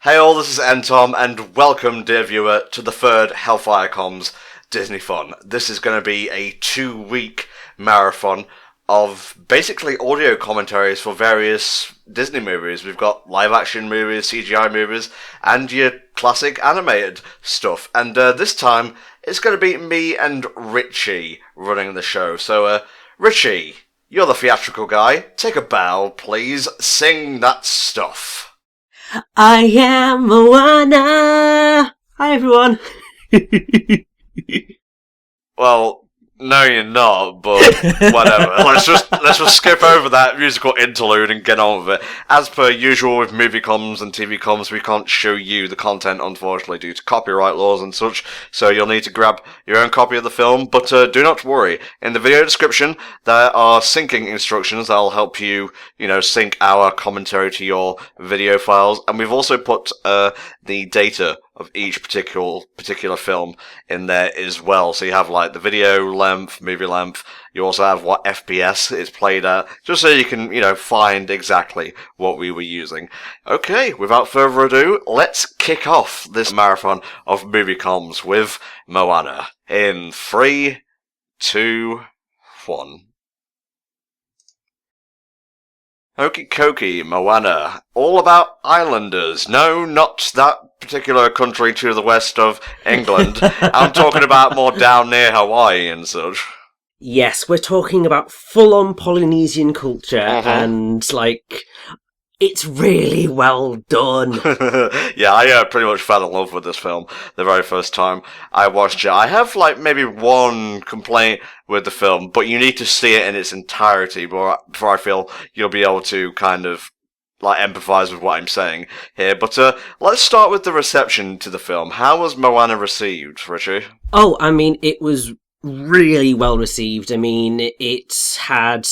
Hey all, this is Anthem, and welcome, dear viewer, to the third HellfireComms Disneython. This is going to be a 2-week marathon of basically audio commentaries for various Disney movies. We've got live-action movies, CGI movies, and your classic animated stuff. And this time, it's going to be me and Richie running the show. So, Richie, you're the theatrical guy. Take a bow, please. Sing that stuff. I am Moana! Hi everyone! Well, no you're not, but whatever. let's just skip over that musical interlude and get on with it. As per usual with movie comms and TV comms, we can't show you the content, unfortunately, due to copyright laws and such, so you'll need to grab your own copy of the film, but do not worry. In the video description, there are syncing instructions that'll help you, sync our commentary to your video files, and we've also put the data of each particular film in there as well. So you have like the video length, movie length. You also have what FPS it's played at, just so you can, find exactly what we were using. Okay, without further ado, let's kick off this marathon of movie comms with Moana in 3, 2, 1. Okie dokie, Moana. All about islanders. No, not that particular country to the west of England. I'm talking about more down near Hawaii and such. Yes, we're talking about full-on Polynesian culture, and, it's really well done. Yeah, I pretty much fell in love with this film the very first time I watched it. I have, maybe one complaint with the film, but you need to see it in its entirety before I feel you'll be able to kind of empathise with what I'm saying here. But let's start with the reception to the film. How was Moana received, Richie? Oh, it was really well received. It had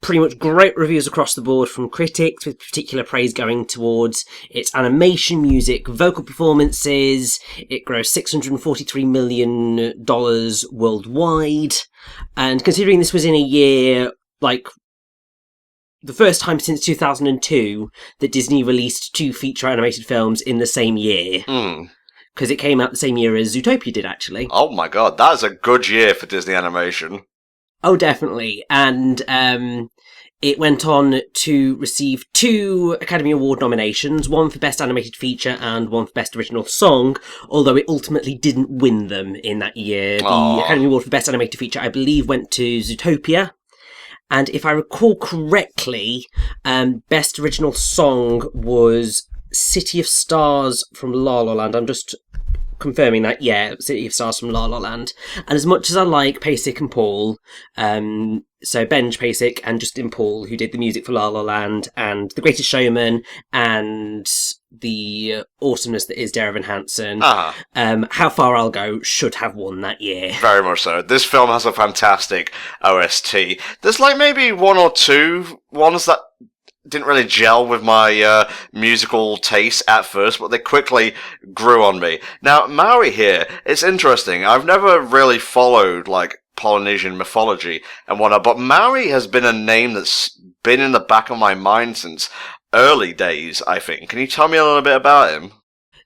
pretty much great reviews across the board from critics, with particular praise going towards its animation, music, vocal performances. It grossed $643 million worldwide. And considering this was in a year, the first time since 2002 that Disney released 2 feature animated films in the same year. Because it came out the same year as Zootopia did, actually. Oh my god, that is a good year for Disney animation. Oh, definitely. And it went on to receive 2 Academy Award nominations, one for Best Animated Feature and one for Best Original Song, although it ultimately didn't win them in that year. The Academy Award for Best Animated Feature, I believe, went to Zootopia. And if I recall correctly, Best Original Song was City of Stars from La La Land. I'm just confirming that, yeah, City of Stars from La La Land. And as much as I like Pasek and Paul, so Benj Pasek and Justin Paul, who did the music for La La Land and The Greatest Showman and the awesomeness that is Dear Evan Hansen, How Far I'll Go should have won that year. Very much so. This film has a fantastic OST. There's maybe 1 or 2 ones that didn't really gel with my musical taste at first, but they quickly grew on me. Now, Maui here, it's interesting. I've never really followed, Polynesian mythology and whatnot, but Maui has been a name that's been in the back of my mind since early days, I think. Can you tell me a little bit about him?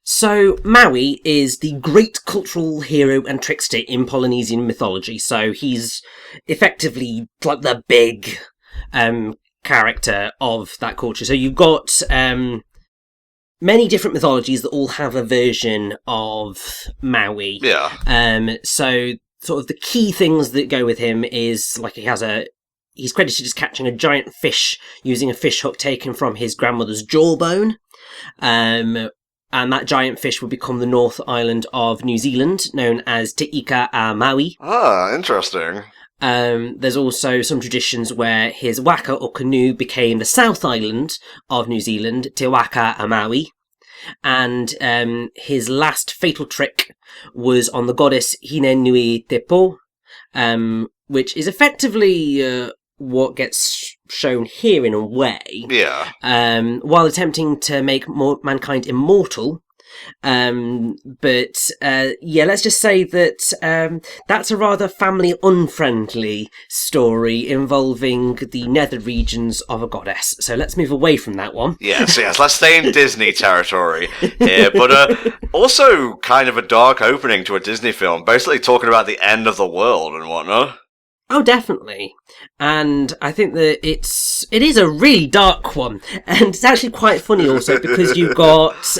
So, Maui is the great cultural hero and trickster in Polynesian mythology, so he's effectively, the big character of that culture. So you've got many different mythologies that all have a version of Maui. Yeah. So sort of the key things that go with him is he's credited as catching a giant fish using a fish hook taken from his grandmother's jawbone. And that giant fish would become the North Island of New Zealand, known as Te Ika a Maui. Ah, interesting. There's also some traditions where his waka or canoe became the South Island of New Zealand, Te Waka a Maui. And his last fatal trick was on the goddess Hine Nui Te Po, which is effectively what gets shown here in a way. Yeah. While attempting to make mankind immortal, But let's just say that that's a rather family unfriendly story involving the nether regions of a goddess. So let's move away from that one. Yes, let's stay in Disney territory here. But also kind of a dark opening to a Disney film, basically talking about the end of the world and whatnot. Oh, definitely. And I think that it is a really dark one. And it's actually quite funny also because you've got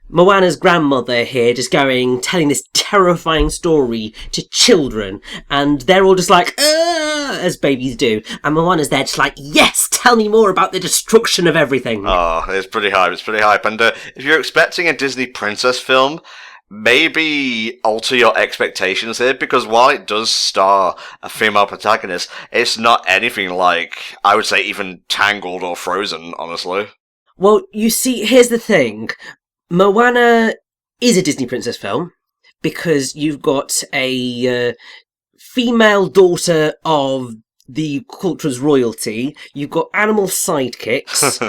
Moana's grandmother here just telling this terrifying story to children. And they're all just like, as babies do. And Moana's there just like, yes, tell me more about the destruction of everything. Oh, it's pretty hype. And if you're expecting a Disney princess film, maybe alter your expectations here, because while it does star a female protagonist, it's not anything like, I would say, even Tangled or Frozen, honestly. Well, you see, here's the thing. Moana is a Disney princess film, because you've got a female daughter of the culture's royalty, you've got animal sidekicks,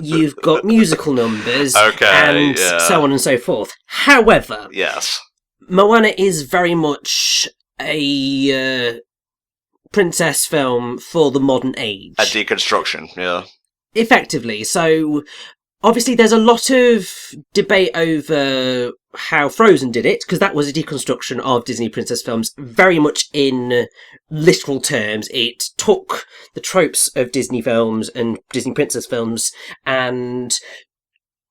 you've got musical numbers, and so on and so forth. However, yes, Moana is very much a princess film for the modern age. A deconstruction, yeah. Effectively. So, obviously there's a lot of debate over how Frozen did it, because that was a deconstruction of Disney princess films, very much in literal terms. It took the tropes of Disney films and Disney princess films and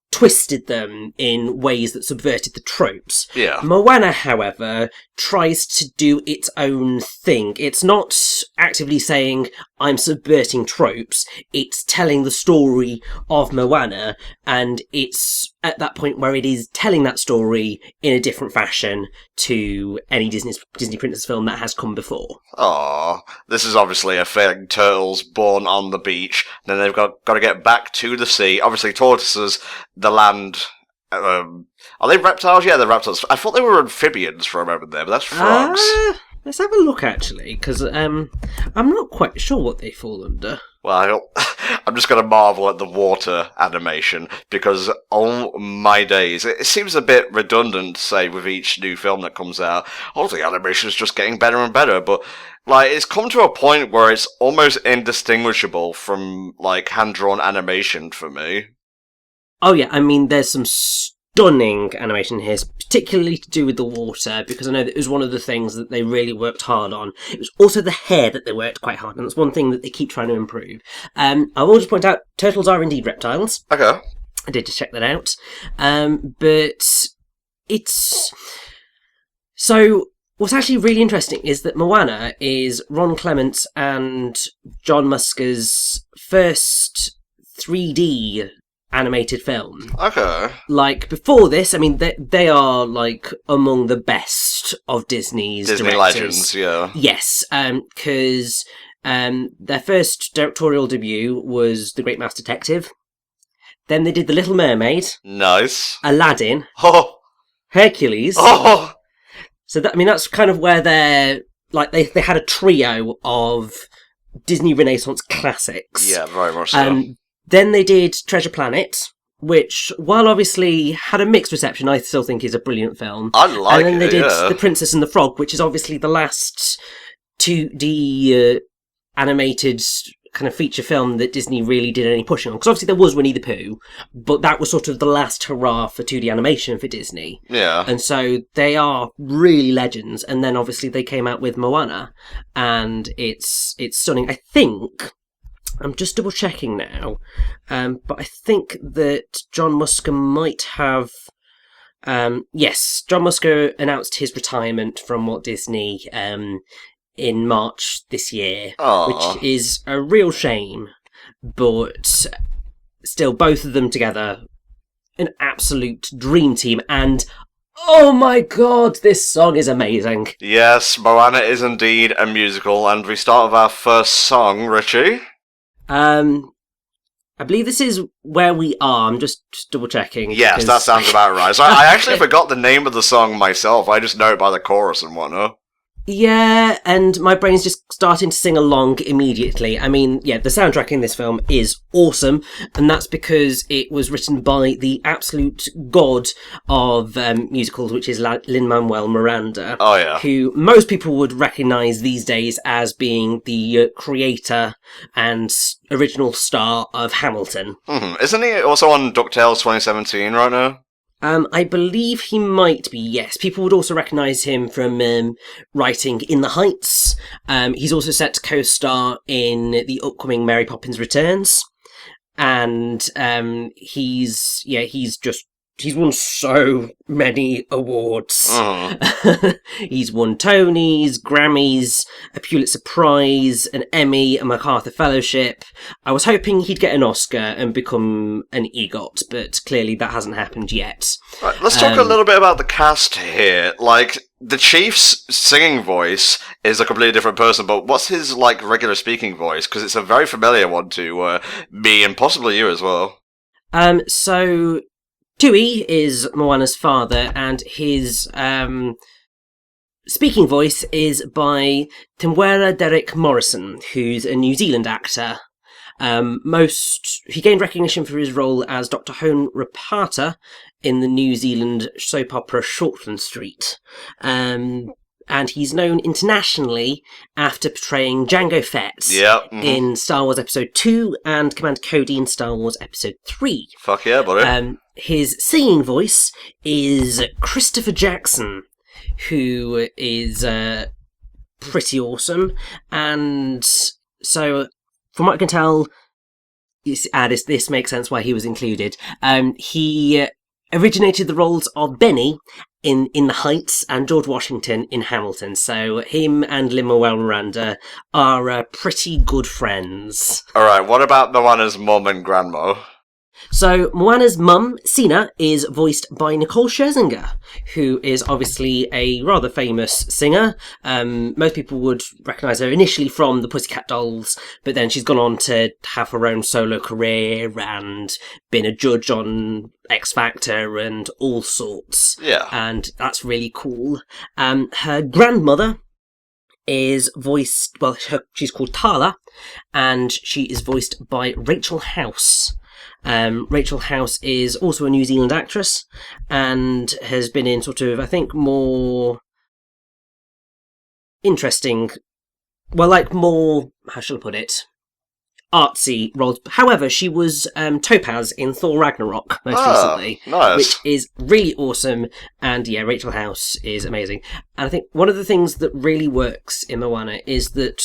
twisted them in ways that subverted the tropes. Yeah. Moana, however, tries to do its own thing. It's not actively saying, I'm subverting tropes. It's telling the story of Moana, and it's at that point where it is telling that story in a different fashion to any Disney princess film that has come before. Aww, this is obviously a thing. Turtles born on the beach, then they've got to get back to the sea. Obviously, tortoises, the land. Are they reptiles? Yeah, they're reptiles. I thought they were amphibians for a moment there, but that's frogs. Let's have a look, actually, because I'm not quite sure what they fall under. Well, I'm just going to marvel at the water animation, because, oh my days, it seems a bit redundant, say, with each new film that comes out. All the animation is just getting better and better, but, like, it's come to a point where it's almost indistinguishable from, like, hand-drawn animation for me. Oh yeah, I mean, there's some stunning animation here, particularly to do with the water, because I know that it was one of the things that they really worked hard on. It was also the hair that they worked quite hard on. That's one thing that they keep trying to improve. I will just point out, turtles are indeed reptiles. Okay. I did just check that out. But it's... So, what's actually really interesting is that Moana is Ron Clements and John Musker's first 3D animated film. Okay. Like, before this, I mean, they are, like, among the best of Disney's Disney directors. legends, yeah. Yes, because their first directorial debut was The Great Mouse Detective. Then they did The Little Mermaid. Nice. Aladdin. Oh! Hercules. Oh! So, that's kind of where they're, like, they had a trio of Disney Renaissance classics. Yeah, very much so. Then they did Treasure Planet, which, while obviously had a mixed reception, I still think is a brilliant film. I like it, And then they did yeah. The Princess and the Frog, which is obviously the last 2D animated kind of feature film that Disney really did any pushing on. Because obviously there was Winnie the Pooh, but that was sort of the last hurrah for 2D animation for Disney. Yeah. And so they are really legends. And then obviously they came out with Moana, and it's stunning. I think... I'm just double checking now, but I think that John Musker might have... yes, John Musker announced his retirement from Walt Disney in March this year, Aww. which is a real shame, but still, both of them together, an absolute dream team, and oh my god, this song is amazing. Yes, Moana is indeed a musical, and we start with our first song, Richie. I believe this is Where We Are. I'm just double checking. Yes, that sounds about right. So I actually forgot the name of the song myself. I just know it by the chorus and whatnot. Yeah, and my brain's just starting to sing along immediately. I mean, yeah, the soundtrack in this film is awesome, and that's because it was written by the absolute god of musicals, which is Lin-Manuel Miranda. Oh, yeah. Who most people would recognise these days as being the creator and original star of Hamilton. Mm-hmm. Isn't he also on DuckTales 2017 right now? I believe he might be, yes. People would also recognise him from writing In the Heights. He's also set to co-star in the upcoming Mary Poppins Returns. And he's won so many awards. He's won Tonys, Grammys, a Pulitzer Prize, an Emmy, a MacArthur Fellowship. I was hoping he'd get an Oscar and become an EGOT, but clearly that hasn't happened yet. Right, let's talk a little bit about the cast here. Like, the Chief's singing voice is a completely different person, but what's his, like, regular speaking voice? Because it's a very familiar one to me and possibly you as well. So Tui is Moana's father, and his speaking voice is by Timwera Derek Morrison, who's a New Zealand actor. He gained recognition for his role as Dr. Hone Rapata in the New Zealand soap opera Shortland Street. And he's known internationally after portraying Jango Fett in Star Wars Episode 2 and Commander Cody in Star Wars Episode 3. Fuck yeah, buddy. His singing voice is Christopher Jackson, who is pretty awesome. And so, from what I can tell, this makes sense why he was included. He originated the roles of Benny in The Heights and George Washington in Hamilton. So him and Lin-Manuel Miranda are pretty good friends. Alright, what about Moana's mum and grandma? So Moana's mum, Sina, is voiced by Nicole Scherzinger, who is obviously a rather famous singer. Most people would recognise her initially from the Pussycat Dolls, but then she's gone on to have her own solo career and been a judge on X Factor and all sorts. Yeah. And that's really cool. Her grandmother is voiced, she's called Tala, and she is voiced by Rachel House. Rachel House is also a New Zealand actress and has been in sort of, I think, more interesting, how shall I put it, artsy roles. However, she was Topaz in Thor Ragnarok most recently, nice. Which is really awesome. And yeah, Rachel House is amazing. And I think one of the things that really works in Moana is that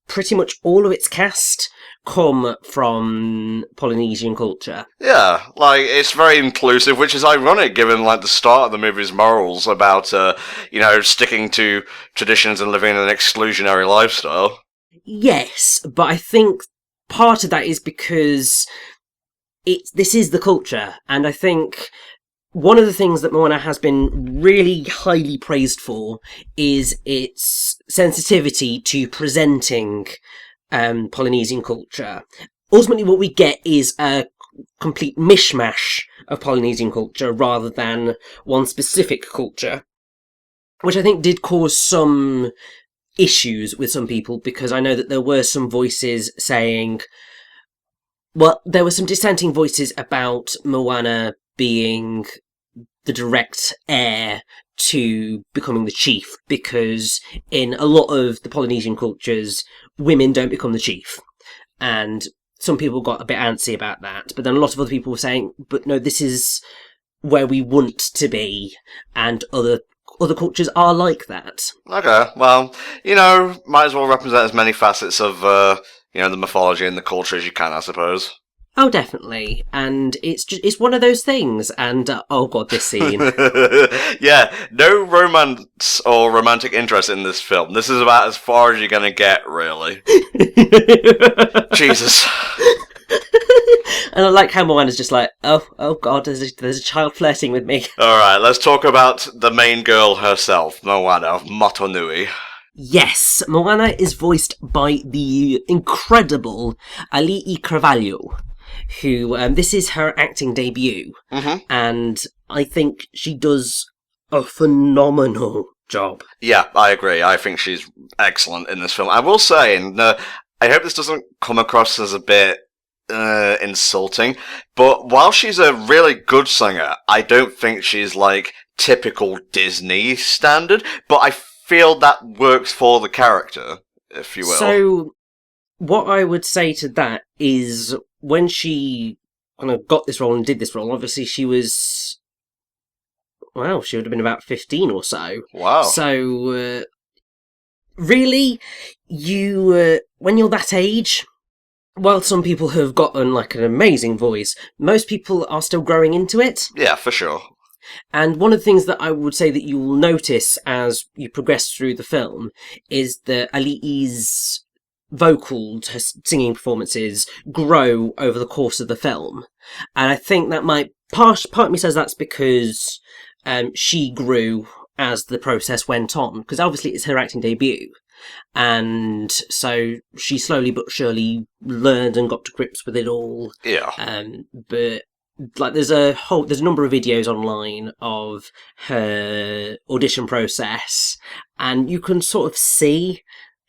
pretty much all of its cast come from Polynesian culture. Yeah, like, it's very inclusive, which is ironic given, like, the start of the movie's morals about, sticking to traditions and living an exclusionary lifestyle. Yes, but I think part of that is because this is the culture, and I think one of the things that Moana has been really highly praised for is its sensitivity to presenting Polynesian culture. Ultimately, what we get is a complete mishmash of Polynesian culture rather than one specific culture, which I think did cause some issues with some people, because I know that there were some voices saying, there were some dissenting voices about Moana being the direct heir to becoming the chief, because in a lot of the Polynesian cultures, women don't become the chief. And some people got a bit antsy about that, but then a lot of other people were saying, but no, this is where we want to be, and other cultures are like that. Okay, well, might as well represent as many facets of, the mythology and the culture as you can, I suppose. Oh, definitely. And it's one of those things. And, oh god, this scene. Yeah, no romance or romantic interest in this film. This is about as far as you're gonna get, really. Jesus. And I like how Moana's just like, oh god, there's a child flirting with me. Alright, let's talk about the main girl herself, Moana, Motunui. Yes, Moana is voiced by the incredible Auli'i Cravalho, who, this is her acting debut, and I think she does a phenomenal job. Yeah, I agree. I think she's excellent in this film. I will say, and I hope this doesn't come across as a bit insulting, but while she's a really good singer, I don't think she's like typical Disney standard, but I feel that works for the character, if you will. So, what I would say to that is when she kind of got this role and did this role, obviously she was, well, she would have been about 15 or so. Wow. So, really, you, when you're that age, while some people have gotten like an amazing voice, most people are still growing into it. Yeah, for sure. And one of the things that I would say that you will notice as you progress through the film is that Auli'i's vocals, her singing performances, grow over the course of the film. And I think that might, part of me says that's because she grew as the process went on, because obviously it's her acting debut. And so she slowly but surely learned and got to grips with it all. Yeah. But like there's a number of videos online of her audition process, and you can sort of see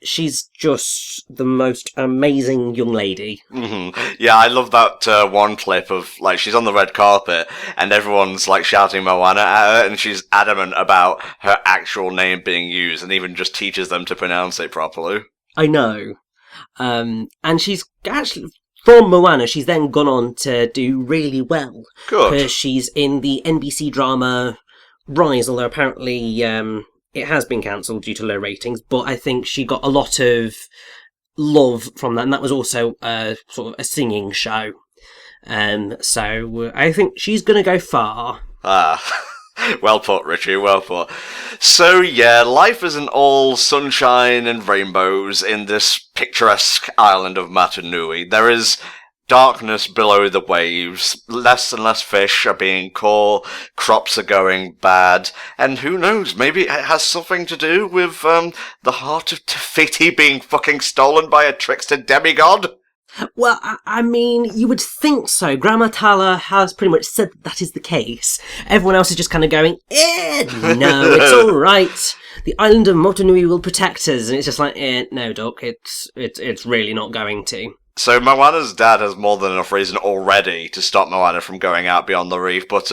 she's just the most amazing young lady. Mm-hmm. Yeah, I love that one clip of, like, she's on the red carpet and everyone's, like, shouting Moana at her, and she's adamant about her actual name being used and even just teaches them to pronounce it properly. I know. And she's actually, from Moana, she's then gone on to do really well. Good. Because she's in the NBC drama Rise, although apparently it has been cancelled due to low ratings, but I think she got a lot of love from that, and that was also sort of a singing show. So I think she's going to go far. Ah, well put, Richie, well put. So yeah, life isn't all sunshine and rainbows in this picturesque island of Matanui. There is darkness below the waves, less and less fish are being caught, crops are going bad, and who knows, maybe it has something to do with the heart of Tippity being fucking stolen by a trickster demigod? Well, I mean, you would think so. Grandma Tala has pretty much said that is the case. Everyone else is just kind of going, no, it's all right. The island of Motunui will protect us, and it's just like, no, Doc, it's really not going to. So Moana's dad has more than enough reason already to stop Moana from going out beyond the reef, but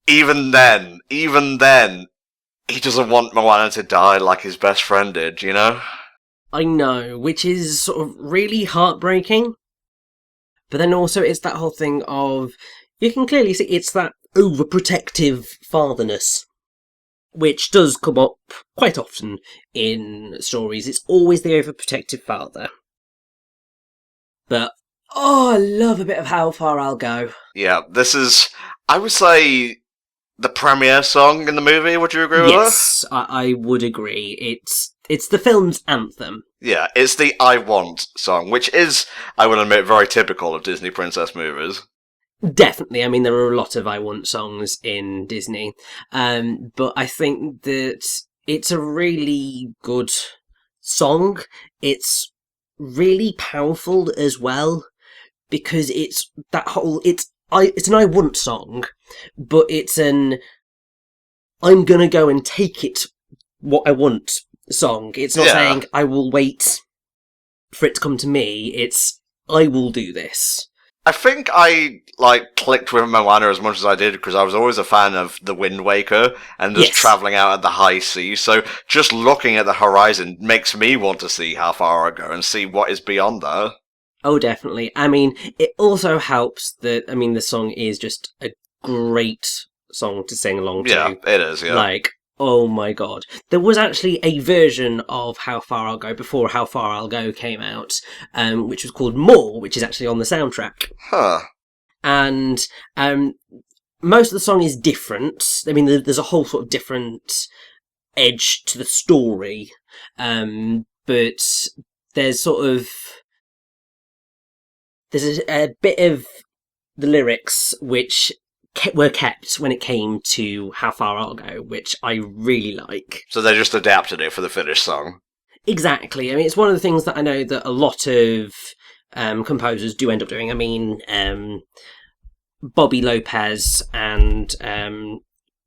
even then, he doesn't want Moana to die like his best friend did, you know? I know, which is sort of really heartbreaking. But then also it's that whole thing of, you can clearly see it's that overprotective fatherness, which does come up quite often in stories. It's always the overprotective father. But, I love a bit of How Far I'll Go. Yeah, this is, I would say, the premiere song in the movie. Would you agree with that? Yes, I would agree. It's the film's anthem. Yeah, it's the I Want song, which is, I will admit, very typical of Disney princess movies. Definitely. I mean, there are a lot of I Want songs in Disney. But I think that it's a really good song. It's really powerful as well, because it's that whole, it's an I Want song, but it's an I'm gonna go and take it what I want song. It's not saying I will wait for it to come to me, it's I will do this. I think I, clicked with Moana as much as I did because I was always a fan of The Wind Waker and just travelling out at the high seas, so just looking at the horizon makes me want to see How Far I Go and see what is beyond that. Oh, definitely. I mean, it also helps that, the song is just a great song to sing along to. Yeah, it is, yeah. Like, oh my god. There was actually a version of How Far I'll Go before How Far I'll Go came out, which was called More, which is actually on the soundtrack. Huh. And most of the song is different. I mean, there's a whole sort of different edge to the story, but there's a bit of the lyrics which were kept when it came to How Far I'll Go, which I really like. So they just adapted it for the finished song. Exactly. I mean, it's one of the things that I know that a lot of composers do end up doing. I mean, Bobby Lopez and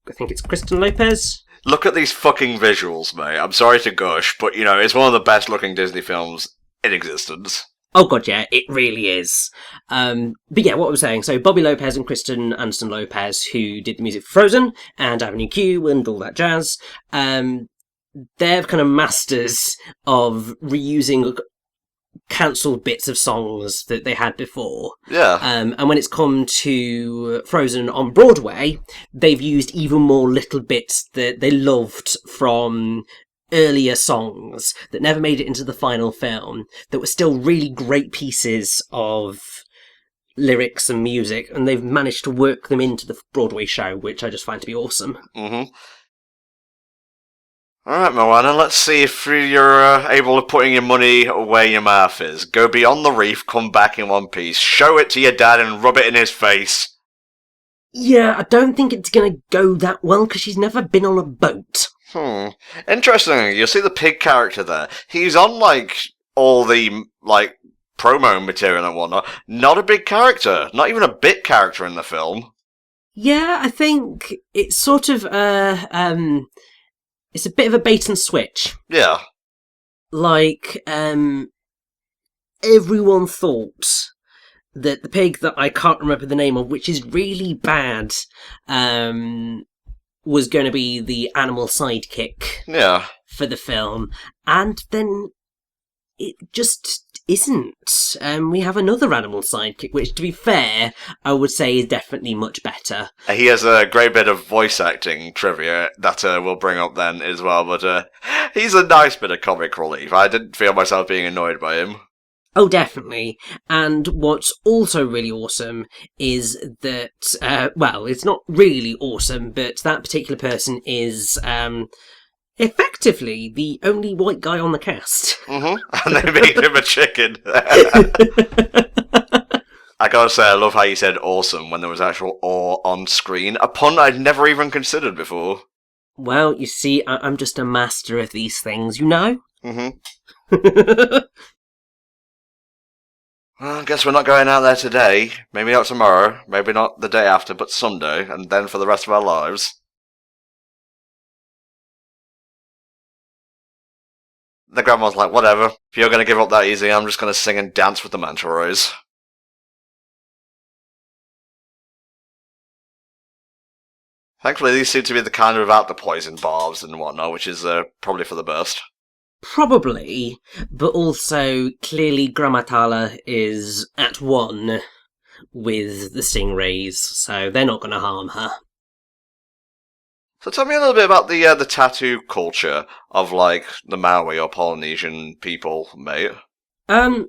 I think it's Kristen Lopez. Look at these fucking visuals, mate. I'm sorry to gush, but, it's one of the best looking Disney films in existence. Oh god, yeah, it really is. But yeah, what I was saying, so Bobby Lopez and Kristen Anderson Lopez, who did the music for Frozen and Avenue Q and all that jazz, they're kind of masters of reusing cancelled bits of songs that they had before. Yeah. And when it's come to Frozen on Broadway, they've used even more little bits that they loved from earlier songs that never made it into the final film, that were still really great pieces of lyrics and music, and they've managed to work them into the Broadway show, which I just find to be awesome. Mm-hmm. Alright, Moana, let's see if you're able to putting your money where your mouth is. Go beyond the reef, come back in one piece, show it to your dad and rub it in his face. Yeah, I don't think it's going to go that well, because she's never been on a boat. Interesting, you'll see the pig character there. He's on, all the, promo material and whatnot. Not a big character, not even a bit character in the film. Yeah, I think it's sort of, it's a bit of a bait and switch. Yeah. Everyone thought that the pig that I can't remember the name of, which is really bad, was going to be the animal sidekick. Yeah. For the film. And then it just isn't. We have another animal sidekick, which, to be fair, I would say is definitely much better. He has a great bit of voice acting trivia that we'll bring up then as well, but he's a nice bit of comic relief. I didn't feel myself being annoyed by him. Oh, definitely. And what's also really awesome is that, it's not really awesome, but that particular person is, effectively the only white guy on the cast. Mm-hmm. And they made him a chicken. I gotta say, I love how you said awesome when there was actual awe on screen. A pun I'd never even considered before. Well, you see, I'm just a master of these things, you know? Mm-hmm. Well, I guess we're not going out there today. Maybe not tomorrow. Maybe not the day after, but someday. And then for the rest of our lives. The grandma's like, whatever. If you're going to give up that easy, I'm just going to sing and dance with the manta rays. Thankfully, these seem to be the kind without the poison barbs and whatnot, which is probably for the best. Probably, but also, clearly Grandma Tala is at one with the stingrays, so they're not going to harm her. So tell me a little bit about the tattoo culture of, the Maui or Polynesian people, mate. So,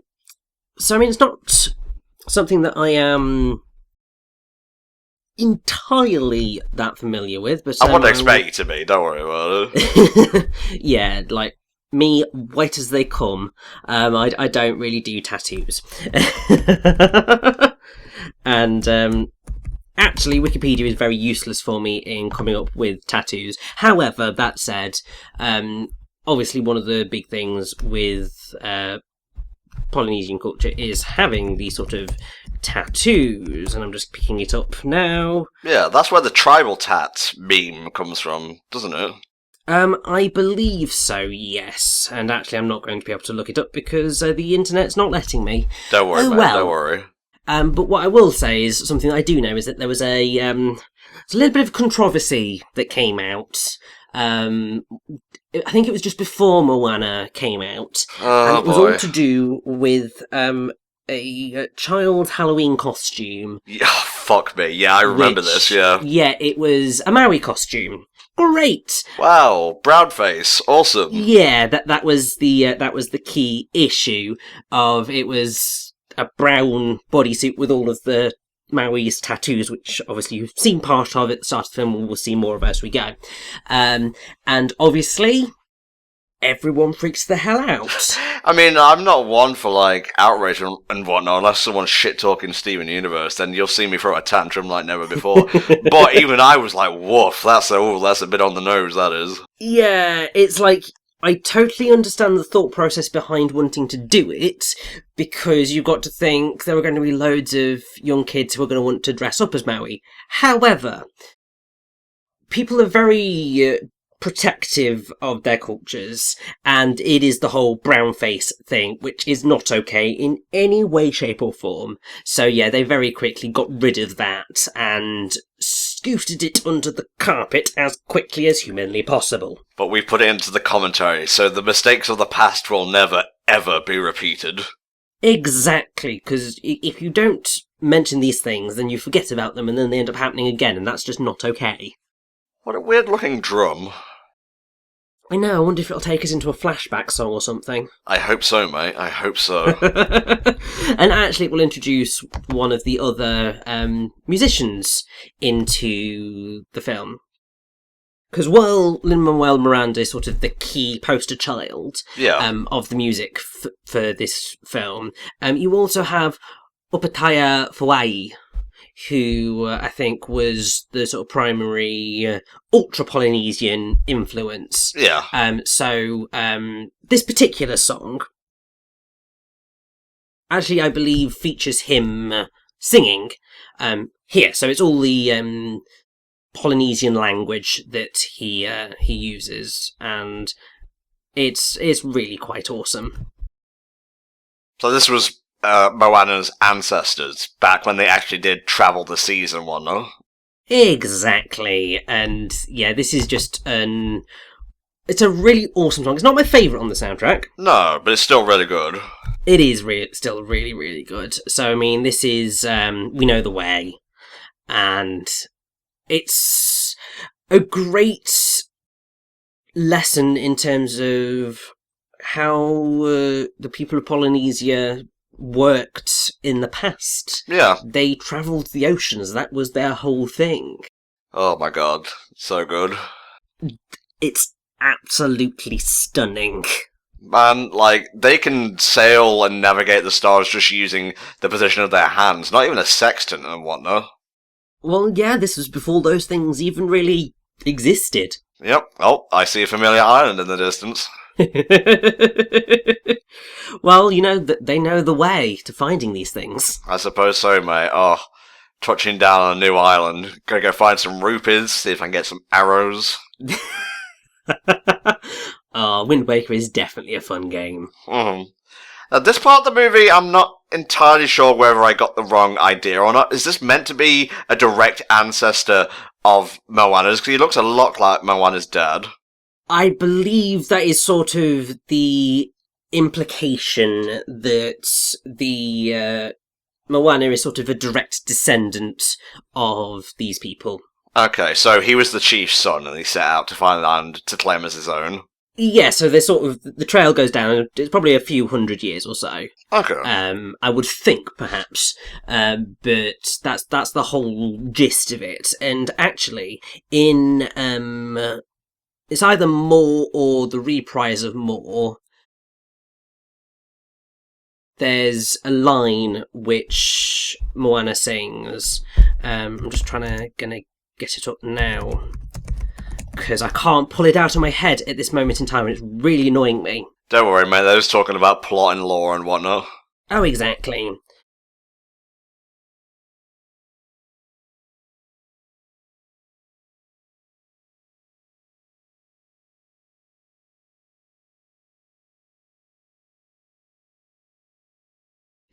it's not something that I am entirely that familiar with, but... I wouldn't expect you to be, don't worry about it. Yeah, me, white as they come. I don't really do tattoos. And, actually, Wikipedia is very useless for me in coming up with tattoos. However, that said, obviously one of the big things with Polynesian culture is having these sort of tattoos, and I'm just picking it up now. Yeah, that's where the tribal tat meme comes from, doesn't it? I believe so, yes. And actually, I'm not going to be able to look it up because the internet's not letting me. Don't worry, man, don't worry. But what I will say is, something that I do know is that there was a little bit of controversy that came out. I think it was just before Moana came out. Oh, and it was boy. all to do with a child Halloween costume. Yeah, fuck me. Yeah, I remember this, yeah. Yeah, it was a Maui costume. Great. Wow, brown face, awesome. Yeah, that was the key issue of it was a brown bodysuit with all of the Maui's tattoos, which obviously you've seen part of at the start of the film, and we'll see more of as we go. And obviously, everyone freaks the hell out. I mean, I'm not one for, outrage and whatnot, unless someone's shit-talking Steven Universe, then you'll see me throw a tantrum like never before. But even I was like, woof, that's a bit on the nose, that is. Yeah, it's I totally understand the thought process behind wanting to do it, because you've got to think there are going to be loads of young kids who are going to want to dress up as Maui. However, people are very protective of their cultures, and it is the whole brown face thing, which is not okay in any way, shape, or form. So yeah, they very quickly got rid of that and scooted it under the carpet as quickly as humanly possible. But we put it into the commentary, so the mistakes of the past will never, ever be repeated. Exactly, because if you don't mention these things, then you forget about them, and then they end up happening again, and that's just not okay. What a weird-looking drum. I know, I wonder if it'll take us into a flashback song or something. I hope so, mate. I hope so. And actually it will introduce one of the other musicians into the film. Because while Lin-Manuel Miranda is sort of the key poster child of the music for this film, you also have Opataya Fawai, who I think was the sort of primary ultra-Polynesian influence. Yeah. So this particular song, actually I believe features him singing here. So it's all the Polynesian language that he uses, and it's really quite awesome. So this was Moana's ancestors, back when they actually did travel the seas and whatnot. Exactly, and yeah, this is just it's a really awesome song. It's not my favourite on the soundtrack. No, but it's still really good. It is still really, really good. So, I mean, this is We Know the Way, and it's a great lesson in terms of how the people of Polynesia worked in the past. Yeah. They travelled the oceans. That was their whole thing. Oh my god. So good. It's absolutely stunning. Man, like, they can sail and navigate the stars just using the position of their hands, not even a sextant and whatnot. Well, yeah, this was before those things even really existed. Yep. Oh, I see a familiar island in the distance. Well, you know, they know the way to finding these things. I suppose so, mate. Oh, touching down on a new island. Gonna go find some rupees, see if I can get some arrows. Wind Waker is definitely a fun game. Mm-hmm. Now, this part of the movie, I'm not entirely sure whether I got the wrong idea or not. Is this meant to be a direct ancestor of Moana's? Because he looks a lot like Moana's dad. I believe that is sort of the implication that the Moana is sort of a direct descendant of these people. Okay, so he was the chief's son and he set out to find land to claim as his own. Yeah, so there's sort of, the trail goes down, it's probably a few hundred years or so. Okay. I would think, perhaps, but that's the whole gist of it. And actually, in, it's either More or the reprise of More, there's a line which Moana sings. I'm just gonna get it up now, because I can't pull it out of my head at this moment in time, and it's really annoying me. Don't worry, mate, they're just talking about plot and lore and whatnot. Oh, exactly.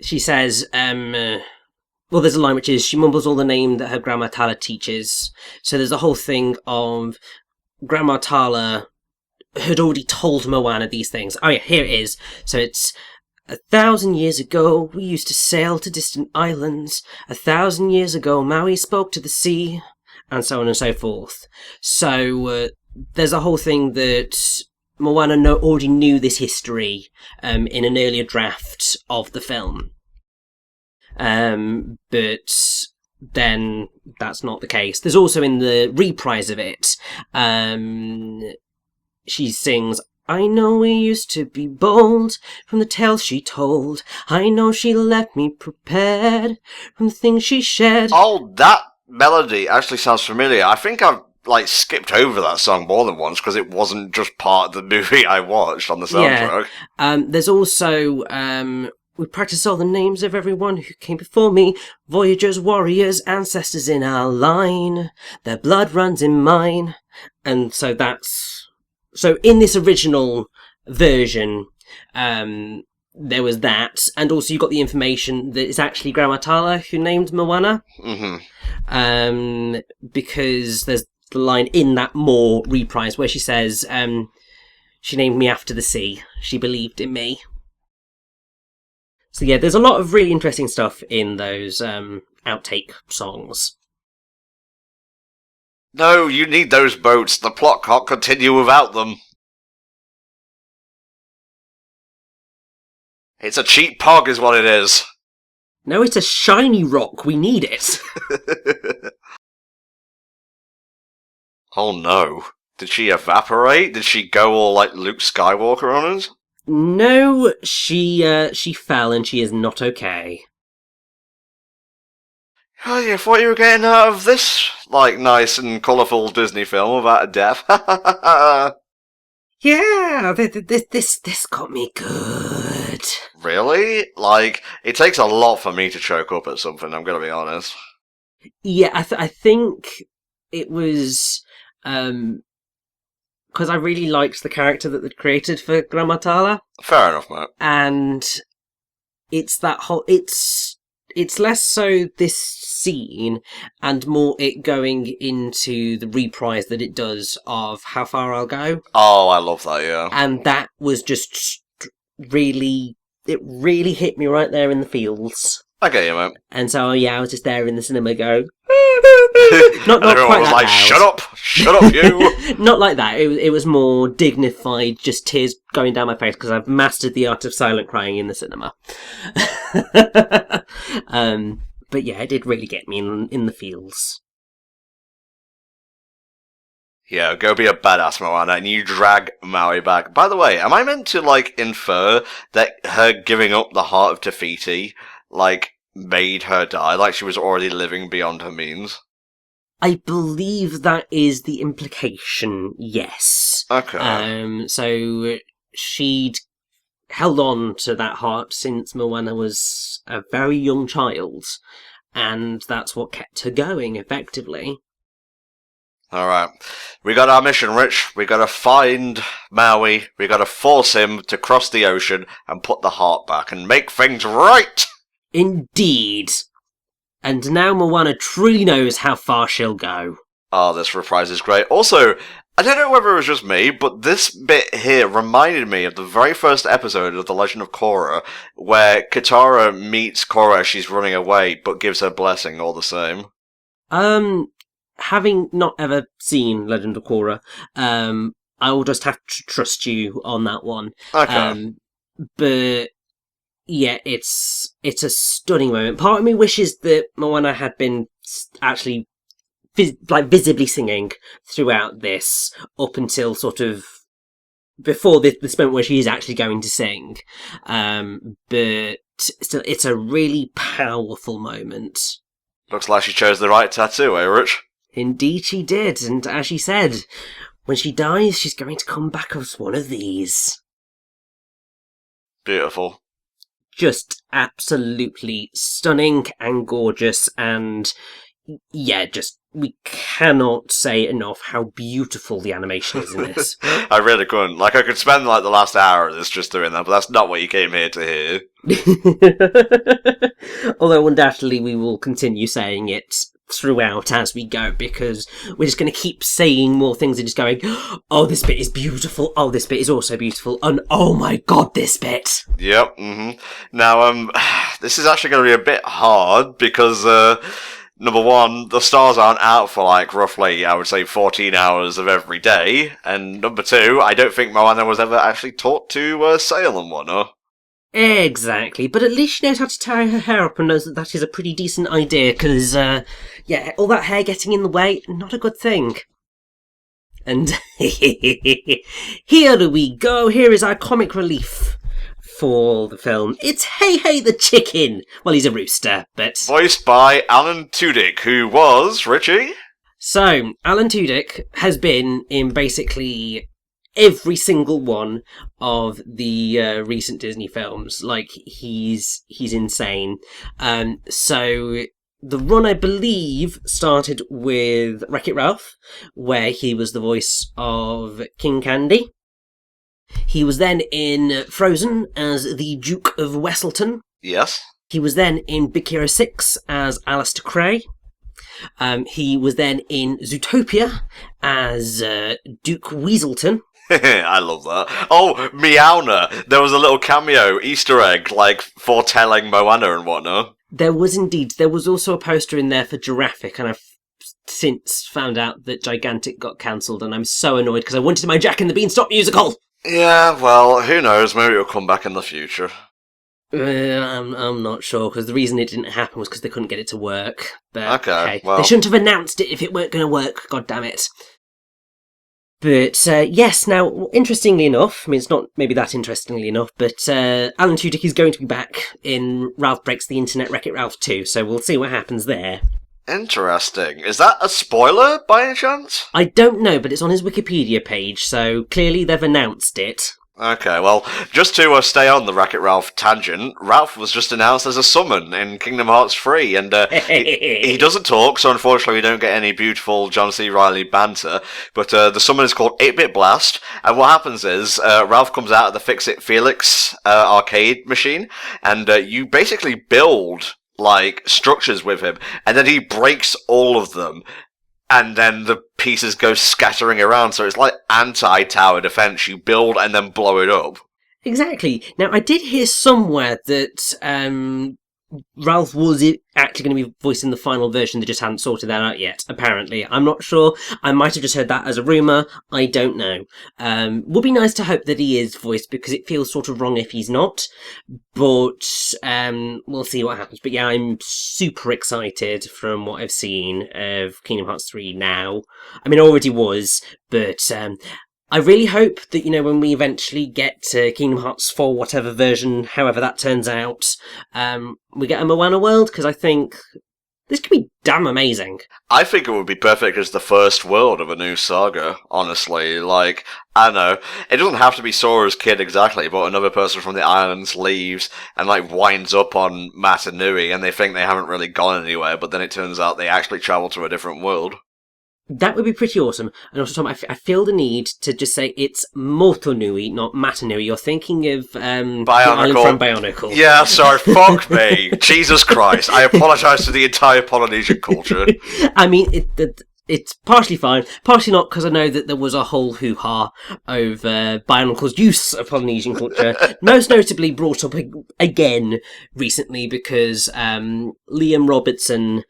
She says, well, there's a line which is, she mumbles all the name that her grandma Tala teaches. So there's a whole thing of Grandma Tala had already told Moana these things. Oh yeah, here it is. So it's, 1,000 years ago, we used to sail to distant islands. 1,000 years ago, Maui spoke to the sea, and so on and so forth. So there's a whole thing that Moana already knew this history in an earlier draft of the film. But then that's not the case. There's also in the reprise of it, she sings, I know we used to be bold from the tales she told. I know she left me prepared from the things she shared. Oh, that melody actually sounds familiar. I think I've skipped over that song more than once because it wasn't just part of the movie I watched on the soundtrack. Yeah. There's also We practice all the names of everyone who came before me. Voyagers, warriors, ancestors in our line. Their blood runs in mine. And so that's... So in this original version, there was that. And also you got the information that it's actually Grandma Tala who named Moana. Mm-hmm. Because there's the line in that more reprise where she says, she named me after the sea. She believed in me. So yeah, there's a lot of really interesting stuff in those outtake songs. No, you need those boats. The plot can't continue without them. It's a cheap pog is what it is. No, it's a shiny rock. We need it. Oh no. Did she evaporate? Did she go all like Luke Skywalker on us? No, she fell and she is not okay. Oh, you thought you were getting out of this, like, nice and colourful Disney film without a death? Yeah, this got me good. Really? Like, it takes a lot for me to choke up at something, I'm gonna be honest. Yeah, I think it was... because I really liked the character that they'd created for Grandma Tala. Fair enough, mate. And it's that whole... It's less so this scene and more it going into the reprise that it does of How Far I'll Go. Oh, I love that, yeah. And that was just really... It really hit me right there in the feels. I get you, mate. And so, yeah, I was just there in the cinema going... not and everyone quite was that like, loud. Shut up, you! Not like that. It was more dignified, just tears going down my face because I've mastered the art of silent crying in the cinema. But yeah, it did really get me in the feels. Yeah, go be a badass, Moana, and you drag Maui back. By the way, am I meant to, like, infer that her giving up the heart of Te Fiti, like, made her die, like she was already living beyond her means? I believe that is the implication, yes. Okay. So she'd held on to that heart since Moana was a very young child, and that's what kept her going, effectively. Alright. We got our mission, Rich. We gotta find Maui. We gotta force him to cross the ocean and put the heart back and make things right! Indeed. And now Moana truly knows how far she'll go. Oh, this reprise is great. Also, I don't know whether it was just me, but this bit here reminded me of the very first episode of The Legend of Korra, where Katara meets Korra as she's running away, but gives her blessing all the same. Having not ever seen Legend of Korra, I will just have to trust you on that one. Okay. But yeah, it's a stunning moment. Part of me wishes that Moana had been actually visibly singing throughout this up until sort of before this moment where she is actually going to sing. But still, it's a really powerful moment. Looks like she chose the right tattoo, eh, Rich? Indeed she did, and as she said, when she dies, she's going to come back as one of these. Beautiful. Just absolutely stunning and gorgeous, and yeah, just we cannot say enough how beautiful the animation is in this. I really couldn't. Like, I could spend like the last hour of this just doing that, but that's not what you came here to hear. Although undoubtedly we will continue saying it throughout as we go, because we're just going to keep saying more things and just going, oh, this bit is beautiful, oh, this bit is also beautiful, and oh my god, this bit. Yep. Now, this is actually going to be a bit hard because number one, the stars aren't out for like roughly, I would say, 14 hours of every day, and number two, I don't think Moana was ever actually taught to sail on one, huh? Exactly, but at least she knows how to tie her hair up and knows that that is a pretty decent idea, because, yeah, all that hair getting in the way, not a good thing. And here we go, here is our comic relief for the film. It's Hey Hey the Chicken! Well, he's a rooster, but... Voiced by Alan Tudyk, who was, Richie? So, Alan Tudyk has been in basically every single one of the recent Disney films. Like, he's insane. So the run, I believe, started with Wreck-It Ralph, where he was the voice of King Candy. He was then in Frozen as the Duke of Wesselton. Yes. He was then in Big Hero 6 as Alistair Cray. He was then in Zootopia as Duke Weaselton. I love that. Oh, Moana. There was a little cameo, Easter egg, like, foretelling Moana and whatnot. There was indeed. There was also a poster in there for Giraffic, and I've since found out that Gigantic got cancelled, and I'm so annoyed because I wanted my Jack and the Beanstalk musical. Yeah, well, who knows? Maybe it'll come back in the future. I'm not sure, because the reason it didn't happen was because they couldn't get it to work. But, Okay, hey, well. they shouldn't have announced it if it weren't going to work, god damn it. But, yes, now, interestingly enough, I mean, it's not maybe that interestingly enough, but Alan Tudyk is going to be back in Ralph Breaks the Internet Wreck-It Ralph 2, so we'll see what happens there. Interesting. Is that a spoiler, by any chance? I don't know, but it's on his Wikipedia page, so clearly they've announced it. Okay, well, just to stay on the Wreck-It Ralph tangent, Ralph was just announced as a summon in Kingdom Hearts 3, and he doesn't talk, so unfortunately we don't get any beautiful John C. Reilly banter, but the summon is called 8-Bit Blast, and what happens is, Ralph comes out of the Fix-It Felix arcade machine, and you basically build, like, structures with him, and then he breaks all of them, and then the pieces go scattering around, so it's like anti-tower defense. You build and then blow it up. Exactly. Now, I did hear somewhere that Ralph was actually going to be voicing the final version. They just hadn't sorted that out yet, apparently. I'm not sure. I might have just heard that as a rumour. I don't know. Would be nice to hope that he is voiced, because it feels sort of wrong if he's not. But we'll see what happens. But yeah, I'm super excited from what I've seen of Kingdom Hearts 3 now. I mean, I already was, but I really hope that, you know, when we eventually get to Kingdom Hearts 4, whatever version, however that turns out, we get a Moana world, because I think this could be damn amazing. I think it would be perfect as the first world of a new saga, honestly. Like, I don't know, it doesn't have to be Sora's kid exactly, but another person from the islands leaves and, like, winds up on Matanui, and they think they haven't really gone anywhere, but then it turns out they actually travel to a different world. That would be pretty awesome. And also, Tom, I feel the need to just say it's Motonui, not Matanui. You're thinking of the island from Bionicle. Yeah, sorry, fuck me. Jesus Christ. I apologise to the entire Polynesian culture. I mean, it's partially fine, partially not, because I know that there was a whole hoo-ha over Bionicle's use of Polynesian culture, most notably brought up again recently because Liam Robertson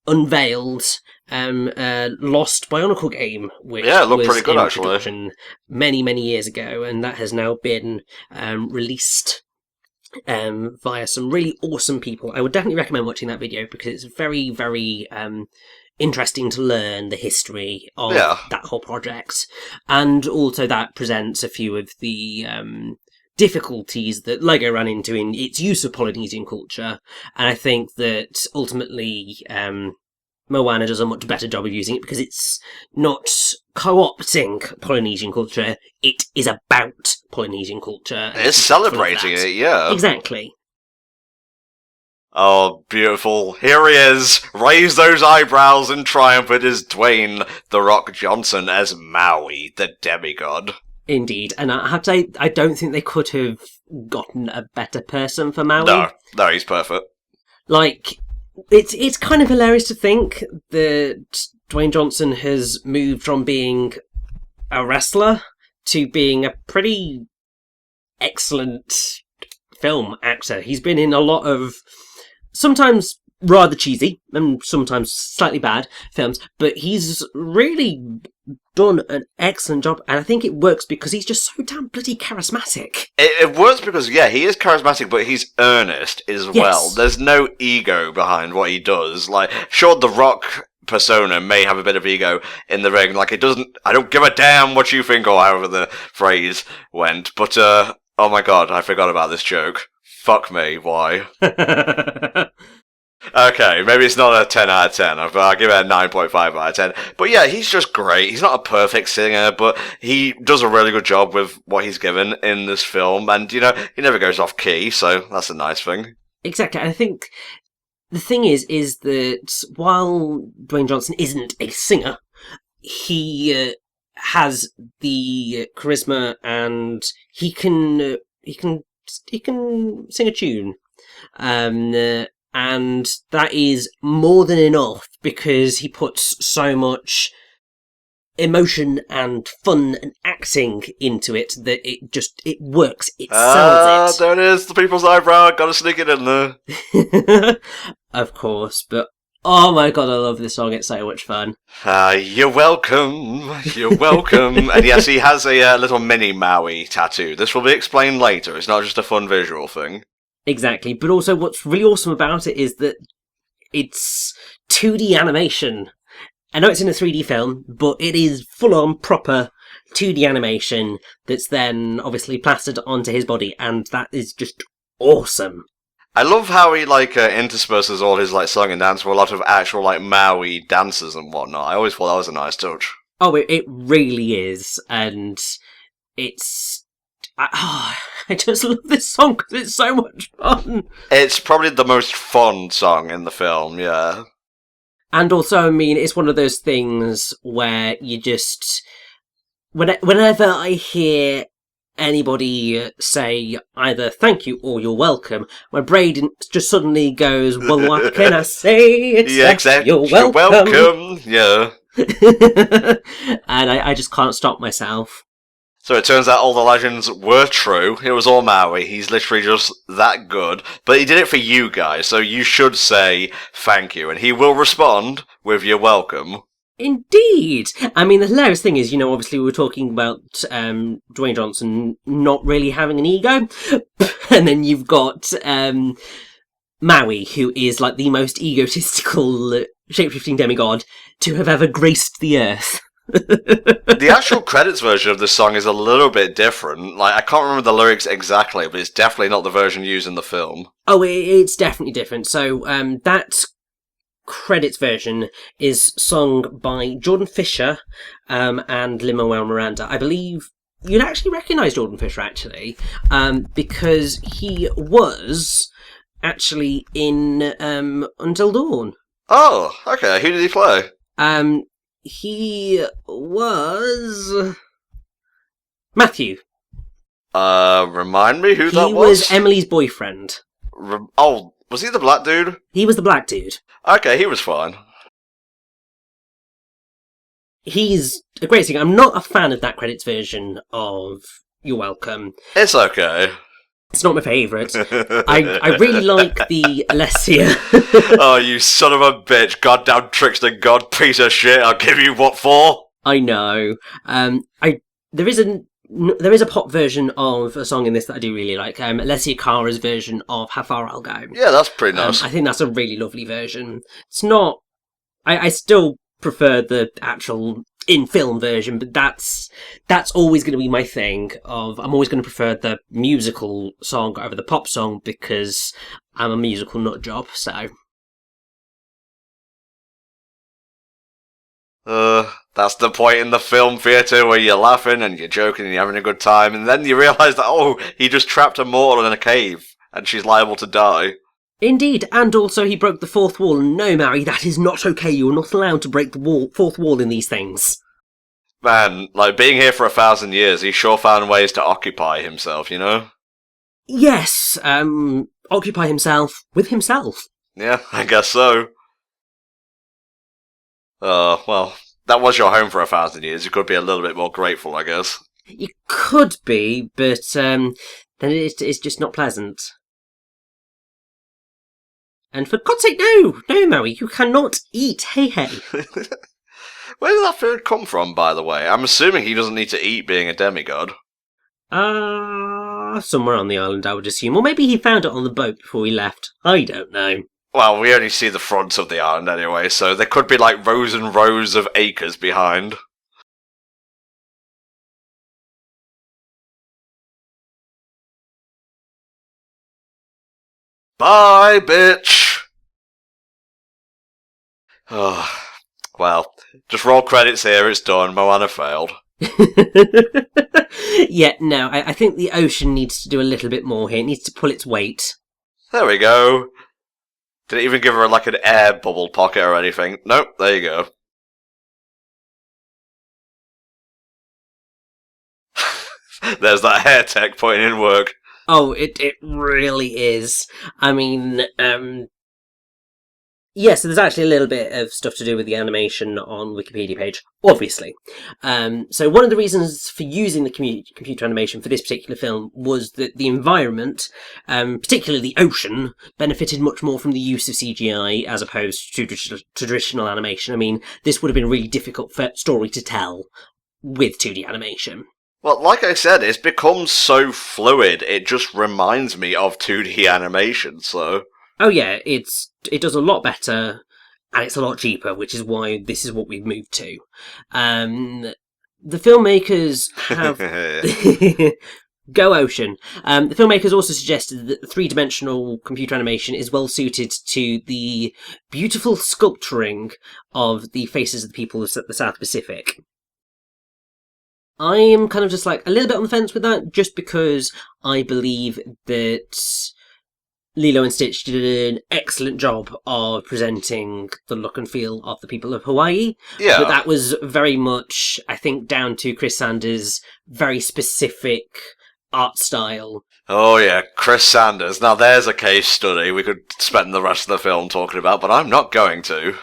unveiled Lost Bionicle game, which looked was pretty good, in actually. production many years ago, and that has now been released via some really awesome people. I would definitely recommend watching that video, because it's very, very interesting to learn the history of that whole project, and also that presents a few of the difficulties that LEGO ran into in its use of Polynesian culture, and I think that ultimately Moana does a much better job of using it, because it's not co-opting Polynesian culture, it is about Polynesian culture. It's celebrating it, yeah. Exactly. Oh, beautiful. Here he is. Raise those eyebrows in triumph. It is Dwayne "The Rock" Johnson as Maui, the demigod. Indeed, and I have to say, I don't think they could have gotten a better person for Maui. No, he's perfect. Like, it's kind of hilarious to think that Dwayne Johnson has moved from being a wrestler to being a pretty excellent film actor. He's been in a lot of sometimes rather cheesy and sometimes slightly bad films, but he's really done an excellent job, and I think it works because he's just so damn bloody charismatic. It works because, he is charismatic, but he's earnest as well. There's no ego behind what he does. Like, sure, The Rock persona may have a bit of ego in the ring, like, I don't give a damn what you think, or however the phrase went, but, oh my god, I forgot about this joke. Fuck me, why? Okay, maybe it's not a 10 out of 10, but I'll give it a 9.5 out of 10. But yeah, he's just great. He's not a perfect singer, but he does a really good job with what he's given in this film, and, you know, he never goes off key, so that's a nice thing. Exactly. I think the thing is that while Dwayne Johnson isn't a singer, he has the charisma, and he can sing a tune. And that is more than enough because he puts so much emotion and fun and acting into it that it works. It sells There it is, the people's eyebrow. Gotta sneak it in there. it. Of course, but oh my god, I love this song. It's so much fun. You're welcome. You're welcome. And yes, he has a little mini Maui tattoo. This will be explained later. It's not just a fun visual thing. Exactly, but also what's really awesome about it is that it's 2D animation. I know it's in a 3D film, but it is full-on proper 2D animation that's then obviously plastered onto his body, and that is just awesome. I love how he intersperses all his song and dance with a lot of actual Maui dances and whatnot. I always thought that was a nice touch. Oh, it really is, and it's. I just love this song because it's so much fun. It's probably the most fun song in the film, yeah. And also, I mean, it's one of those things where you just... Whenever I hear anybody say either thank you or you're welcome, my brain just suddenly goes, well, what can I say? Except you're welcome. Yeah. And I just can't stop myself. So it turns out all the legends were true. It was all Maui. He's literally just that good. But he did it for you guys, so you should say thank you. And he will respond with you're welcome. Indeed. I mean, the hilarious thing is, obviously we were talking about Dwayne Johnson not really having an ego. And then you've got Maui, who is the most egotistical shapeshifting demigod to have ever graced the earth. The actual credits version of this song is a little bit different. I can't remember the lyrics exactly, but it's definitely not the version used in the film. Oh, it's definitely different. So, that credits version is sung by Jordan Fisher and lin-manuel Miranda. I believe you'd actually recognise Jordan Fisher, actually, because he was actually in Until Dawn. Oh, okay. Who did he play? He was Matthew. Remind me who that was? He was Emily's boyfriend. Was he the black dude? He was the black dude. Okay, he was fine. He's a great singer. I'm not a fan of that credits version of You're Welcome. It's okay. It's not my favourite. I really like the Alessia. Oh, you son of a bitch. Goddamn trickster, god piece of shit. I'll give you what for? I know. There is a pop version of a song in this that I do really like. Alessia Cara's version of How Far I'll Go. Yeah, that's pretty nice. I think that's a really lovely version. It's not... I still prefer the actual in-film version, but that's always going to be my thing. I'm always going to prefer the musical song over the pop song because I'm a musical nut job, so... That's the point in the film theatre where you're laughing and you're joking and you're having a good time, and then you realise that, he just trapped a mortal in a cave, and she's liable to die. Indeed, and also he broke the fourth wall. No, Maui, that is not okay. You're not allowed to break the fourth wall in these things. Man, being here for 1,000 years, he sure found ways to occupy himself, Yes, occupy himself with himself. Yeah, I guess so. Well, that was your home for 1,000 years. You could be a little bit more grateful, I guess. You could be, but then it's just not pleasant. And for God's sake, no, Maui, you cannot eat Hey. Where did that food come from, by the way? I'm assuming he doesn't need to eat being a demigod. Somewhere on the island, I would assume. Or maybe he found it on the boat before he left. I don't know. Well, we only see the front of the island anyway, so there could be rows and rows of acres behind. Bye, bitch! Oh, well, just roll credits here, it's done. Moana failed. Yeah, no, I think the ocean needs to do a little bit more here. It needs to pull its weight. There we go. Did it even give her like an air bubble pocket or anything? Nope, there you go. There's that hair tech putting in work. Oh, it really is. I mean, yes, there's actually a little bit of stuff to do with the animation on Wikipedia page, obviously. So one of the reasons for using the computer animation for this particular film was that the environment, particularly the ocean, benefited much more from the use of CGI as opposed to traditional animation. I mean, this would have been a really difficult story to tell with 2D animation. Well, like I said, it's become so fluid, it just reminds me of 2D animation, so... Oh yeah, it does a lot better, and it's a lot cheaper, which is why this is what we've moved to. The filmmakers have... Go Ocean. The filmmakers also suggested that the three-dimensional computer animation is well suited to the beautiful sculpturing of the faces of the people of the South Pacific. I am kind of just like a little bit on the fence with that, just because I believe that Lilo and Stitch did an excellent job of presenting the look and feel of the people of Hawaii. Yeah. But that was very much, I think, down to Chris Sanders' very specific art style. Oh yeah, Chris Sanders. Now there's a case study we could spend the rest of the film talking about, but I'm not going to.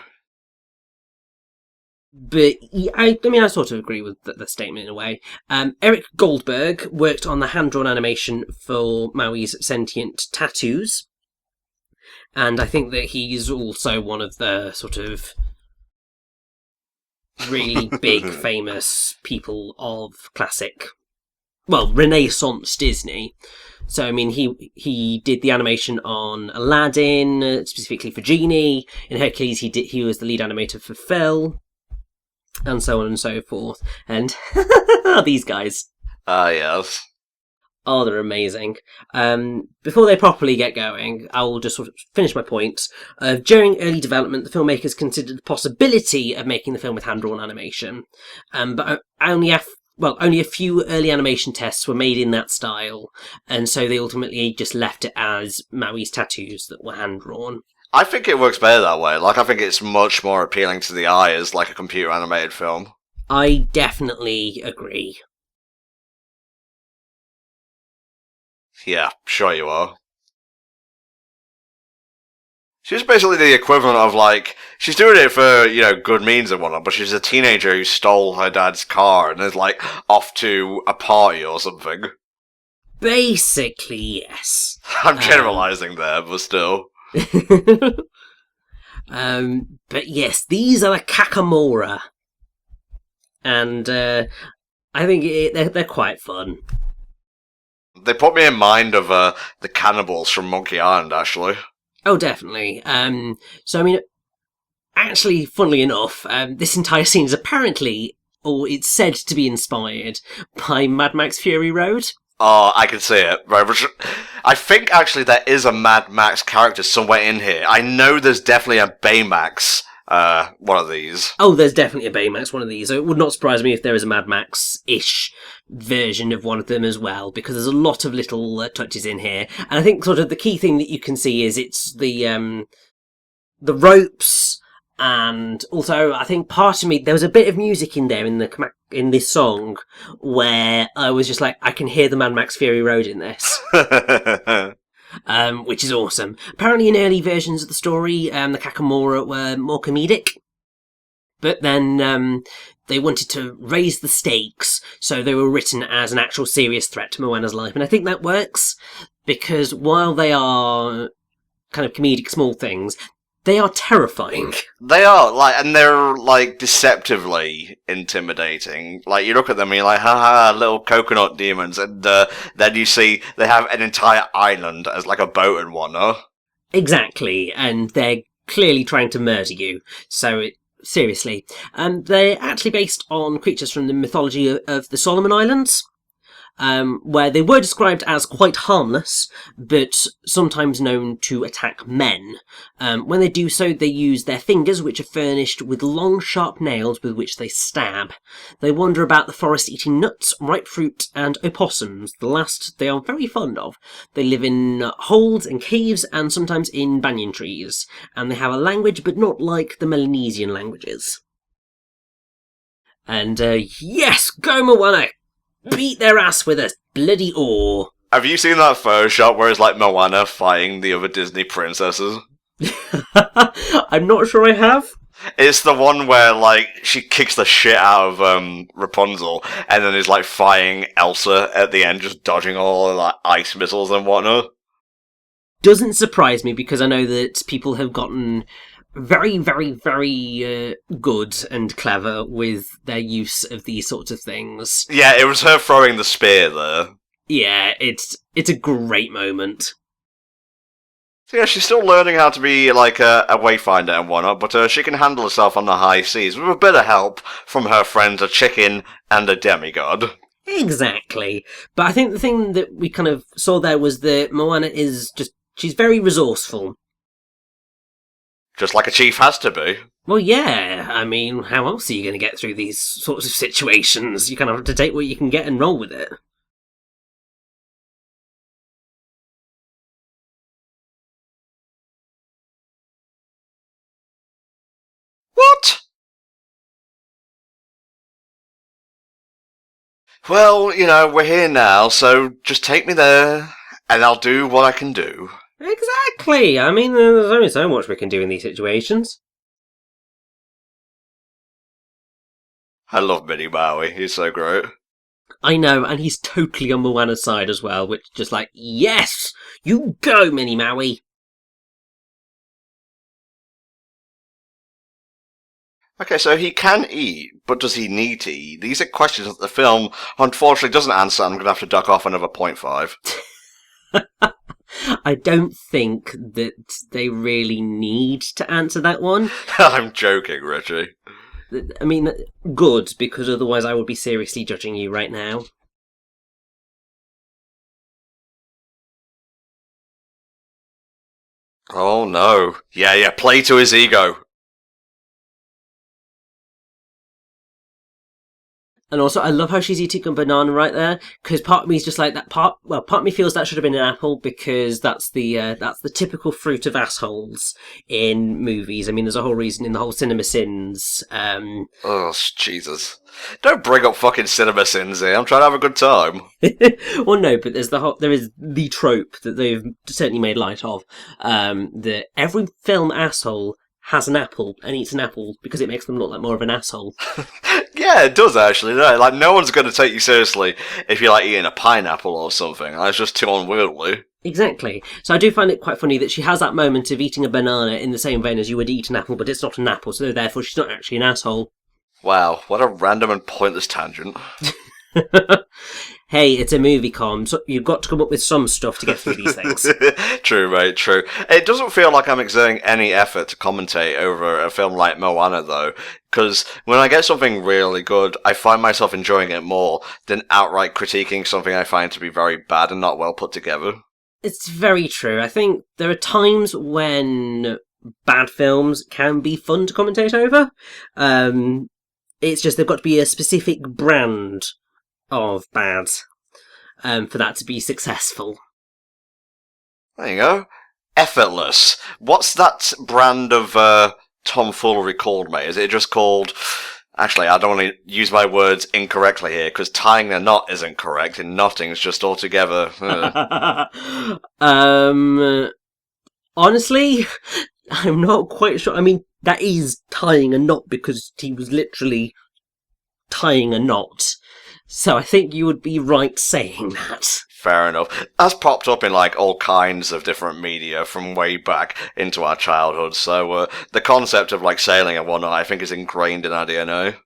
But I mean, I sort of agree with the statement in a way. Eric Goldberg worked on the hand-drawn animation for Maui's sentient tattoos. And I think that he's also one of the sort of really big, famous people of classic, well, Renaissance Disney. So, I mean, he did the animation on Aladdin, specifically for Genie. In Hercules, he was the lead animator for Phil. And so on and so forth. And these guys. Ah, yes. Oh, they're amazing. Before they properly get going, I will just sort of finish my point. During early development, the filmmakers considered the possibility of making the film with hand-drawn animation. But only a few early animation tests were made in that style. And so they ultimately just left it as Maui's tattoos that were hand-drawn. I think it works better that way. Like, I think it's much more appealing to the eye as, like, a computer-animated film. I definitely agree. Yeah, sure you are. She's basically the equivalent of, like, she's doing it for, good means and whatnot, but she's a teenager who stole her dad's car and is, like, off to a party or something. Basically, yes. I'm generalising there, but still. But yes, these are the kakamora, and I think they're quite fun. They put me in mind of the cannibals from Monkey Island, actually. Oh, definitely. So I mean, actually, funnily enough, this entire scene is apparently, or it's said to be inspired by Mad Max Fury Road. Oh, I can see it. Right, I think actually there is a Mad Max character somewhere in here. I know there's definitely a Baymax, one of these. Oh, there's definitely a Baymax, one of these. It would not surprise me if there is a Mad Max-ish version of one of them as well, because there's a lot of little touches in here. And I think sort of the key thing that you can see is it's the ropes. And also, I think part of me, there was a bit of music in there in this song where I was just like, I can hear the Mad Max Fury Road in this. Which is awesome. Apparently in early versions of the story, the kakamora were more comedic. But then they wanted to raise the stakes, so they were written as an actual serious threat to Moana's life. And I think that works, because while they are kind of comedic small things, they are terrifying. They are, and they're, deceptively intimidating. You look at them and you're like, haha, little coconut demons, and then you see they have an entire island as, a boat and whatnot. Exactly, and they're clearly trying to murder you, so seriously. They're actually based on creatures from the mythology of the Solomon Islands. where they were described as quite harmless, but sometimes known to attack men. When they do so, they use their fingers, which are furnished with long, sharp nails with which they stab. They wander about the forest eating nuts, ripe fruit, and opossums. The last they are very fond of. They live in holes and caves, and sometimes in banyan trees. And they have a language, but not like the Melanesian languages. And, yes, go Moana! Beat their ass with a bloody oar! Have you seen that Photoshop where it's like Moana fighting the other Disney princesses? I'm not sure I have. It's the one where, like, she kicks the shit out of, Rapunzel, and then is, like, fighting Elsa at the end, just dodging all, like, ice missiles and whatnot. Doesn't surprise me, because I know that people have gotten very, very, very good and clever with their use of these sorts of things. Yeah, it was her throwing the spear there. Yeah, it's a great moment. So yeah, she's still learning how to be, like, a wayfinder and whatnot, but she can handle herself on the high seas with a bit of help from her friends, a chicken and a demigod. Exactly. But I think the thing that we kind of saw there was that Moana is she's very resourceful. Just like a chief has to be. Well, yeah. I mean, how else are you going to get through these sorts of situations? You kind of have to take what you can get and roll with it. What? Well, you know, we're here now, so just take me there, and I'll do what I can do. Exactly. I mean, there's only so much we can do in these situations. I love Minnie Maui, he's so great. I know, and he's totally on Moana's side as well, which is just like, yes! You go, Minnie Maui! Okay, so he can eat, but does he need to eat? These are questions that the film unfortunately doesn't answer. I'm going to have to duck off another 0.5. I don't think that they really need to answer that one. I'm joking, Richie. I mean, good, because otherwise I would be seriously judging you right now. Oh no. Yeah, play to his ego. And also, I love how she's eating a banana right there, because part of me is just like that part. Well, part of me feels that should have been an apple because that's the typical fruit of assholes in movies. I mean, there's a whole reason in the whole Cinema Sins. Oh Jesus! Don't bring up fucking Cinema Sins here. I'm trying to have a good time. Well, no, but there is the trope that they've certainly made light of. That every film asshole has an apple and eats an apple because it makes them look like more of an asshole. Yeah, it does actually. No, like, no one's going to take you seriously if you're like eating a pineapple or something. That's just too unwieldy. Exactly. So I do find it quite funny that she has that moment of eating a banana in the same vein as you would eat an apple, but it's not an apple, so therefore she's not actually an asshole. Wow, what a random and pointless tangent. Hey, it's a movie com, so you've got to come up with some stuff to get through these things. True, mate, true. It doesn't feel like I'm exerting any effort to commentate over a film like Moana, though, because when I get something really good, I find myself enjoying it more than outright critiquing something I find to be very bad and not well put together. It's very true. I think there are times when bad films can be fun to commentate over. It's just they've got to be a specific brand of bad for that to be successful. There you go. Effortless. What's that brand of tomfoolery called, mate? Is it just called... Actually, I don't want to use my words incorrectly here, because tying a knot isn't correct, and knotting's just altogether... Honestly, I'm not quite sure. I mean, that is tying a knot, because he was literally tying a knot. So I think you would be right saying that. Fair enough. That's popped up in, like, all kinds of different media from way back into our childhood, so the concept of, like, sailing and whatnot, I think, is ingrained in our DNA.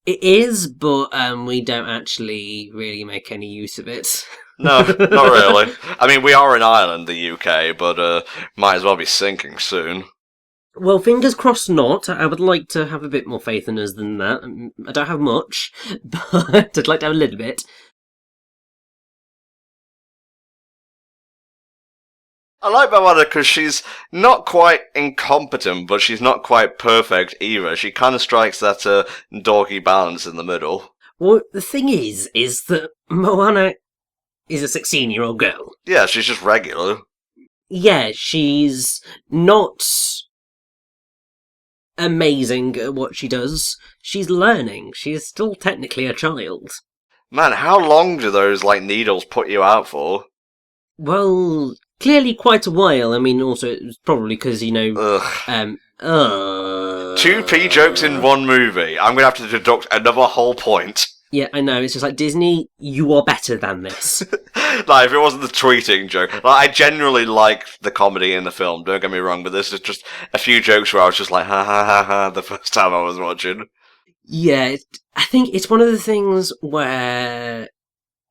It is, but we don't actually really make any use of it. No, not really. I mean, we are an island, the UK, but might as well be sinking soon. Well, fingers crossed not. I would like to have a bit more faith in us than that. I don't have much, but I'd like to have a little bit. I like Moana because she's not quite incompetent, but she's not quite perfect either. She kind of strikes that dorky balance in the middle. Well, the thing is that Moana is a 16-year-old girl. Yeah, she's just regular. Yeah, she's not amazing at what she does. She's learning. She's still technically a child. Man, how long do those, needles put you out for? Well, clearly quite a while. I mean, also, it was probably because, Ugh. Two P jokes in one movie. I'm gonna have to deduct another whole point. Yeah, I know. It's just like, Disney, you are better than this. If it wasn't the tweeting joke. I genuinely liked the comedy in the film, don't get me wrong, but this is just a few jokes where I was just like, ha ha ha ha, the first time I was watching. Yeah, I think it's one of the things where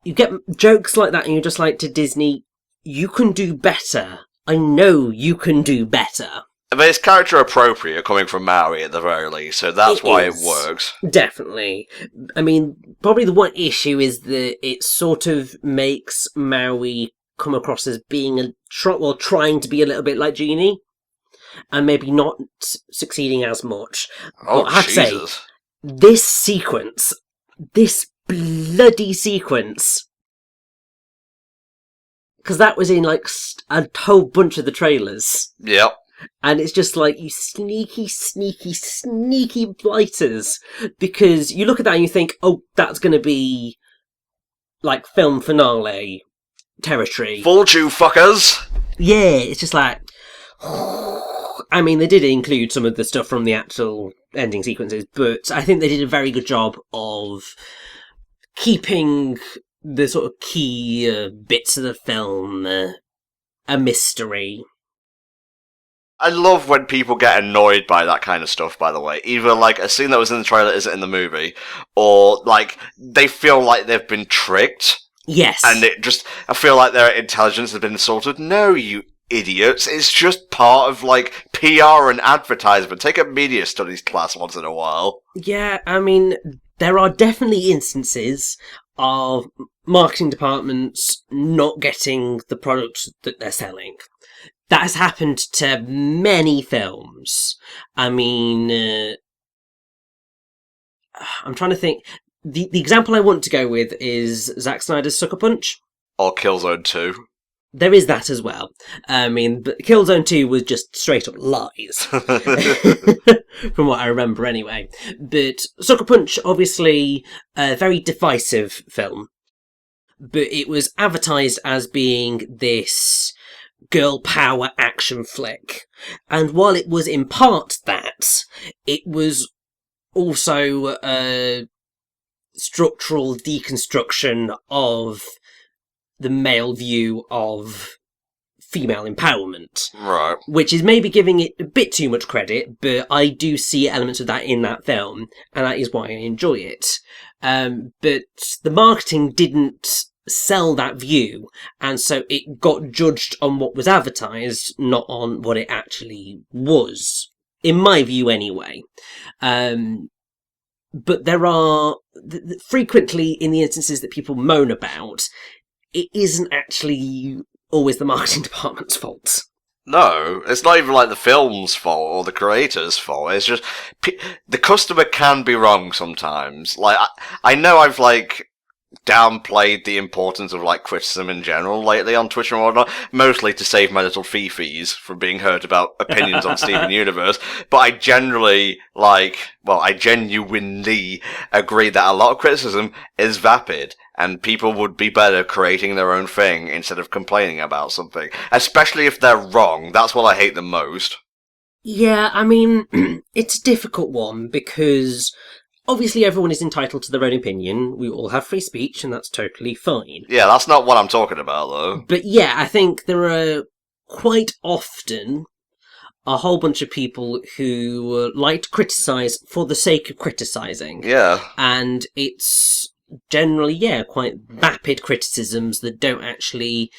you get jokes like that and you're just like, to Disney, you can do better. I know you can do better. But it's character appropriate coming from Maui at the very least, so that's why it works. Definitely. I mean, probably the one issue is that it sort of makes Maui come across as being trying to be a little bit like Genie, and maybe not succeeding as much. Oh, but I have to say, Jesus. this bloody sequence, because that was in a whole bunch of the trailers. Yep. And it's just like, you sneaky blighters. Because you look at that and you think, oh, that's going to be film finale territory. Fooled you, fuckers! Yeah, it's just like... I mean, they did include some of the stuff from the actual ending sequences, but I think they did a very good job of keeping the sort of key bits of the film a mystery. I love when people get annoyed by that kind of stuff, by the way. Either, a scene that was in the trailer isn't in the movie, or, they feel like they've been tricked. Yes. And I feel like their intelligence has been insulted. No, you idiots. It's just part of, PR and advertisement. Take a media studies class once in a while. Yeah, I mean, there are definitely instances of marketing departments not getting the product that they're selling. That has happened to many films. I mean, I'm trying to think. The example I want to go with is Zack Snyder's Sucker Punch. Or Killzone 2. There is that as well. I mean, but Killzone 2 was just straight up lies. From what I remember anyway. But Sucker Punch, obviously, a very divisive film. But it was advertised as being this girl power action flick. And while it was in part that, it was also a structural deconstruction of the male view of female empowerment. Right. Which is maybe giving it a bit too much credit, but I do see elements of that in that film, and that is why I enjoy it. But the marketing didn't sell that view, and so it got judged on what was advertised, not on what it actually was. In my view, anyway. But there are frequently, in the instances that people moan about, it isn't actually always the marketing department's fault. No, it's not even the film's fault or the creator's fault. It's just the customer can be wrong sometimes. I know I've downplayed the importance of criticism in general lately on Twitter and whatnot, mostly to save my little fifis from being hurt about opinions on Steven Universe, but I genuinely agree that a lot of criticism is vapid, and people would be better creating their own thing instead of complaining about something, especially if they're wrong. That's what I hate the most. Yeah, I mean, it's a difficult one, because obviously everyone is entitled to their own opinion. We all have free speech, and that's totally fine. Yeah, that's not what I'm talking about, though. But yeah, I think there are quite often a whole bunch of people who like to criticise for the sake of criticising. Yeah. And it's generally, quite vapid criticisms that don't actually,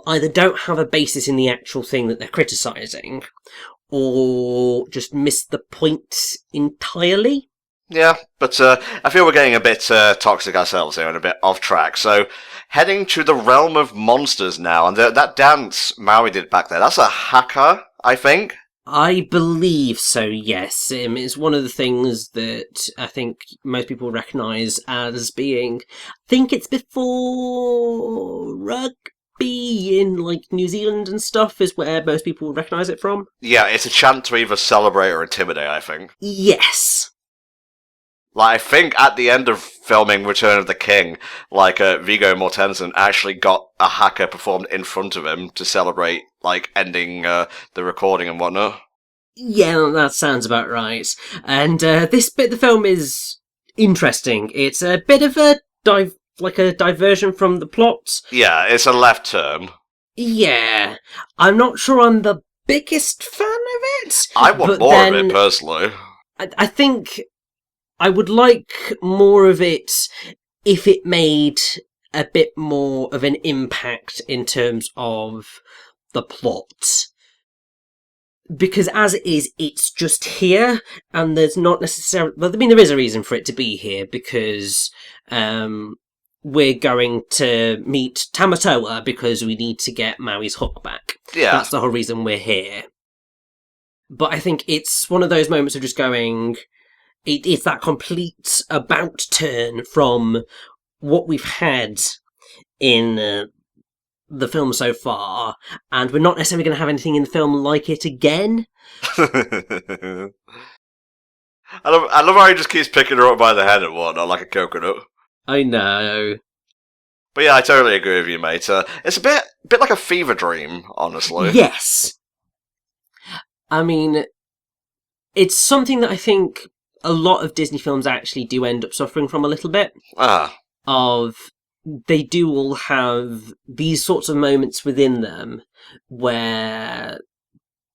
either don't have a basis in the actual thing that they're criticising, or just miss the point entirely. Yeah, but I feel we're getting a bit toxic ourselves here and a bit off track. So, heading to the realm of monsters now. And that dance Maui did back there, that's a haka, I think. I believe so, yes. It's one of the things that I think most people recognise as being... I think it's before rugby in, like, New Zealand and stuff is where most people recognise it from. Yeah, it's a chant to either celebrate or intimidate, I think. Yes. Like, I think at the end of filming Return of the King, like, Viggo Mortensen actually got a haka performed in front of him to celebrate, like, ending the recording and whatnot. Yeah, that sounds about right. And this bit of the film is interesting. It's a bit of a diversion from the plot. Yeah, it's a left turn. Yeah. I'm not sure I'm the biggest fan of it. I want more of it, personally. I think... I would like more of it if it made a bit more of an impact in terms of the plot. Because as it is, it's just here, and there's not necessarily... Well, I mean, there is a reason for it to be here, because we're going to meet Tamatoa because we need to get Maui's hook back. Yeah. That's the whole reason we're here. But I think it's one of those moments of just going... It's that complete about turn from what we've had in the film so far, and we're not necessarily going to have anything in the film like it again. I love how he just keeps picking her up by the head and whatnot, like a coconut. I know. But yeah, I totally agree with you, mate. It's a bit like a fever dream, honestly. Yes. I mean, it's something that I think a lot of Disney films actually do end up suffering from a little bit. They do all have these sorts of moments within them where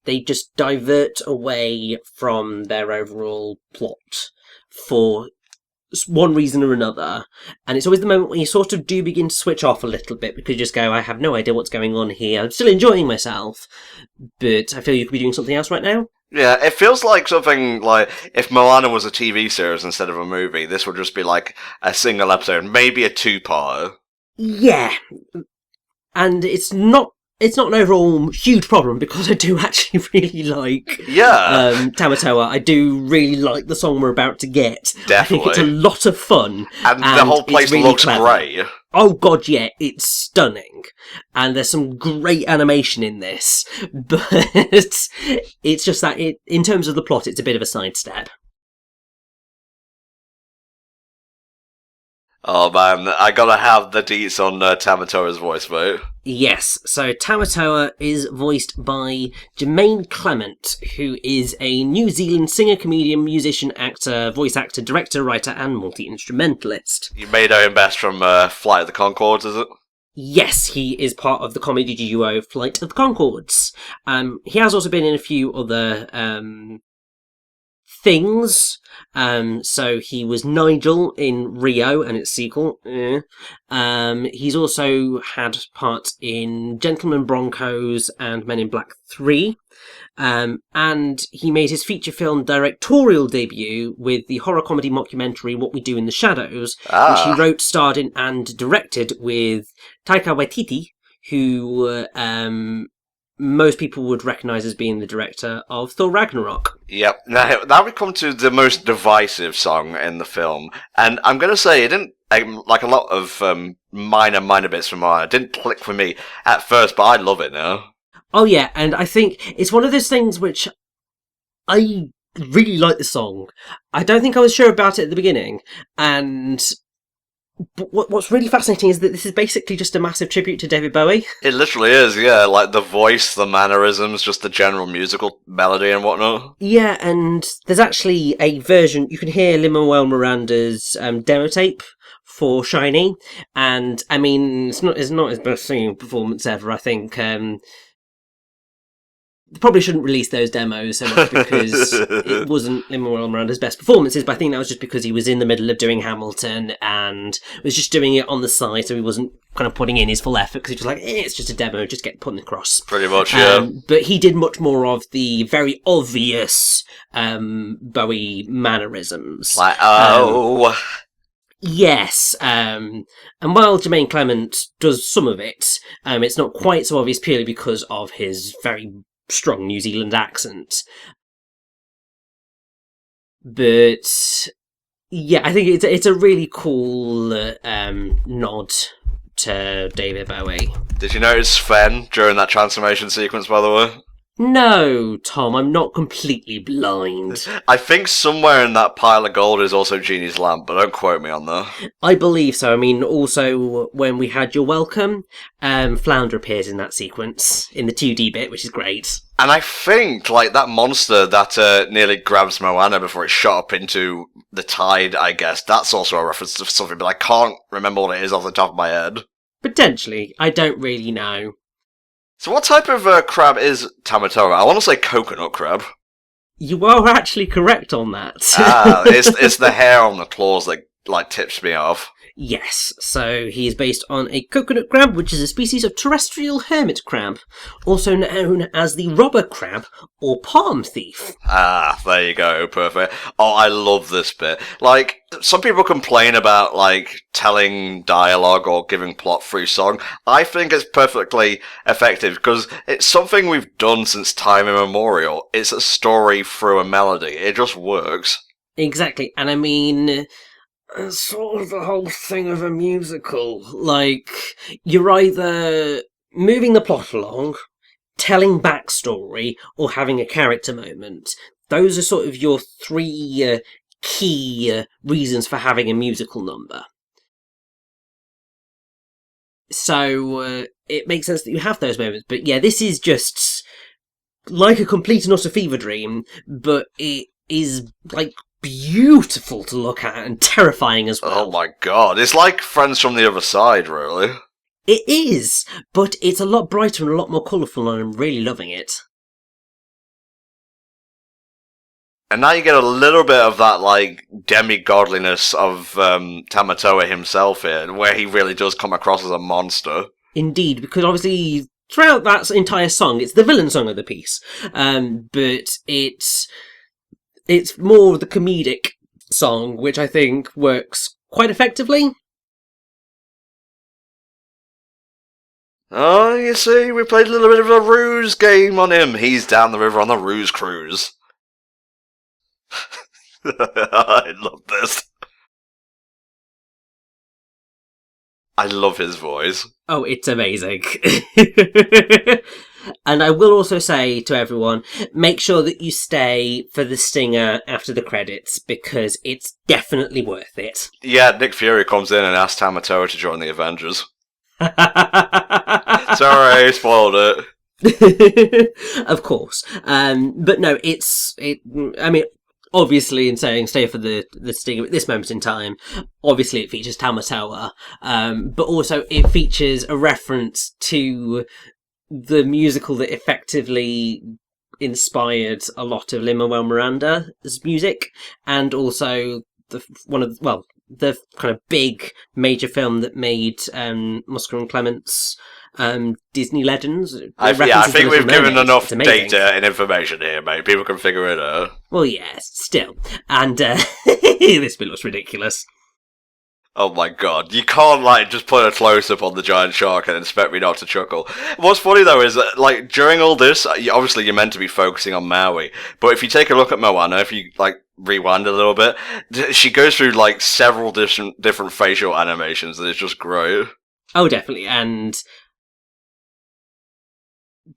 they just divert away from their overall plot for one reason or another. And it's always the moment when you sort of do begin to switch off a little bit because you just go, I have no idea what's going on here. I'm still enjoying myself, but I feel you could be doing something else right now. Yeah, it feels like something like if Moana was a TV series instead of a movie, this would just be like a single episode, maybe a two-parter. Yeah. And it's not an overall huge problem because I do actually really like Tamatoa. I do really like the song we're about to get. Definitely. I think it's a lot of fun. And the whole place really looks great. Oh god, yeah, it's stunning. And there's some great animation in this. But it's just that, in terms of the plot, it's a bit of a sidestep. Oh man, I gotta have the deets on Tamatoa's voice, mate. Yes, so Tamatoa is voiced by Jermaine Clement, who is a New Zealand singer, comedian, musician, actor, voice actor, director, writer, and multi-instrumentalist. You may know him best from Flight of the Conchords, is it? Yes, he is part of the comedy duo Flight of the Conchords. He has also been in a few other things. So he was Nigel in Rio and its sequel. He's also had part in Gentlemen Broncos and Men in Black 3. And he made his feature film directorial debut with the horror comedy mockumentary What We Do in the Shadows, which he wrote, starred in, and directed with Taika Waititi, who most people would recognise as being the director of Thor Ragnarok. Yep. Now we come to the most divisive song in the film. And I'm going to say it didn't, like a lot of minor bits from Moana, it didn't click for me at first, but I love it now. Oh yeah, and I think it's one of those things which I really like the song. I don't think I was sure about it at the beginning, but what's really fascinating is that this is basically just a massive tribute to David Bowie. It literally is, yeah. Like the voice, the mannerisms, just the general musical melody and whatnot. Yeah, and there's actually a version, you can hear Lin-Manuel Miranda's demo tape for Shiny, and I mean, it's not his best singing performance ever, I think. They probably shouldn't release those demos so much because it wasn't Lin-Manuel Miranda's best performances, but I think that was just because he was in the middle of doing Hamilton and was just doing it on the side, so he wasn't kind of putting in his full effort because he was like, it's just a demo, just get putting across. Pretty much, yeah. But he did much more of the very obvious Bowie mannerisms. Like, oh... Yes, and while Jermaine Clement does some of it, it's not quite so obvious purely because of his very strong New Zealand accent. But yeah, I think it's a really cool nod to David Bowie. Did you notice Sven during that transformation sequence, by the way? No, Tom, I'm not completely blind. I think somewhere in that pile of gold is also Genie's lamp, but don't quote me on that. I believe so. I mean, also, when we had Your Welcome, Flounder appears in that sequence, in the 2D bit, which is great. And I think, like, that monster that nearly grabs Moana before it's shot up into the tide, I guess, that's also a reference to something, but I can't remember what it is off the top of my head. Potentially. I don't really know. So what type of crab is tamatoa? I want to say coconut crab. You are actually correct on that. It's the hair on the claws that, like, tips me off. Yes, so he is based on a coconut crab, which is a species of terrestrial hermit crab, also known as the robber crab or palm thief. Ah, there you go, perfect. Oh, I love this bit. Like, some people complain about, like, telling dialogue or giving plot through song. I think it's perfectly effective, because it's something we've done since time immemorial. It's a story through a melody. It just works. Exactly, and I mean, it's sort of the whole thing of a musical. Like, you're either moving the plot along, telling backstory, or having a character moment. Those are sort of your three key reasons for having a musical number. So, it makes sense that you have those moments. But yeah, this is just like a complete and utter fever dream, but it is, like, beautiful to look at and terrifying as well. Oh my god, it's like Friends from the Other Side, really. It is, but it's a lot brighter and a lot more colourful, and I'm really loving it. And now you get a little bit of that, like, demi-godliness of Tamatoa himself here, where he really does come across as a monster. Indeed, because obviously throughout that entire song, it's the villain song of the piece, but it's more the comedic song, which I think works quite effectively. Oh, you see, we played a little bit of a ruse game on him. He's down the river on the ruse cruise. I love this. I love his voice. Oh, it's amazing. And I will also say to everyone, make sure that you stay for the stinger after the credits, because it's definitely worth it. Yeah, Nick Fury comes in and asks Tamatoa to join the Avengers. Sorry, spoiled it. Of course. But no, I mean, obviously, in saying stay for the stinger at this moment in time, obviously it features Tamatoa, but also it features a reference to the musical that effectively inspired a lot of Lin-Manuel Miranda's music, and also the kind of big major film that made Musker and Clement's Disney Legends. I think we've given enough data and information here, mate. People can figure it out. Well, yes, still. And this bit looks ridiculous. Oh my god, you can't, like, just put a close-up on the giant shark and expect me not to chuckle. What's funny, though, is that, like, during all this, obviously you're meant to be focusing on Maui, but if you take a look at Moana, if you, like, rewind a little bit, she goes through, like, several different facial animations, and it's just great. Oh, definitely, and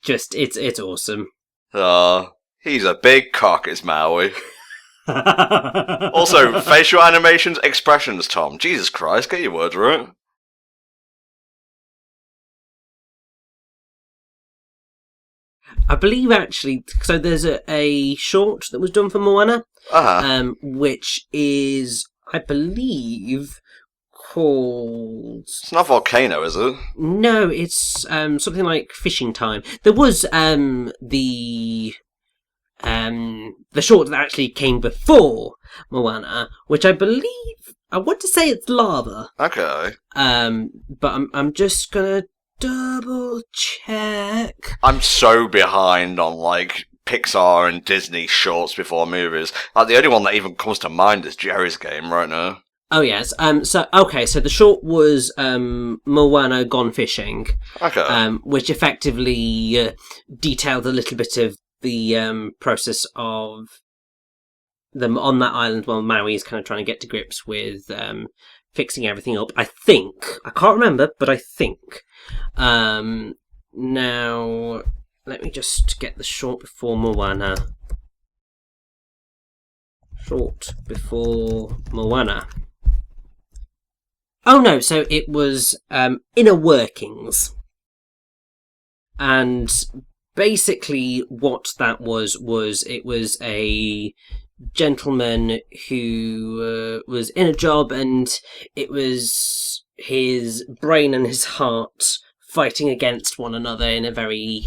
just, it's awesome. He's a big cock, is Maui. Also, facial animations, expressions, Tom. Jesus Christ, get your words right. I believe, actually, so there's a short that was done for Moana, which is, I believe, called... It's not Volcano, is it? No, it's something like Fishing Time. There was the short that actually came before Moana, which I believe, I want to say it's Lava. Okay. But I'm just gonna double check. I'm so behind on, like, Pixar and Disney shorts before movies. Like, the only one that even comes to mind is Jerry's Game right now. Oh yes. So the short was Moana Gone Fishing, Okay. which effectively detailed a little bit of the process of them on that island while Maui is kind of trying to get to grips with fixing everything up. I can't remember, but I think. Now, let me just get the short before Moana. Short before Moana. Oh no, so it was Inner Workings. And basically what that was it was a gentleman who was in a job, and it was his brain and his heart fighting against one another in a very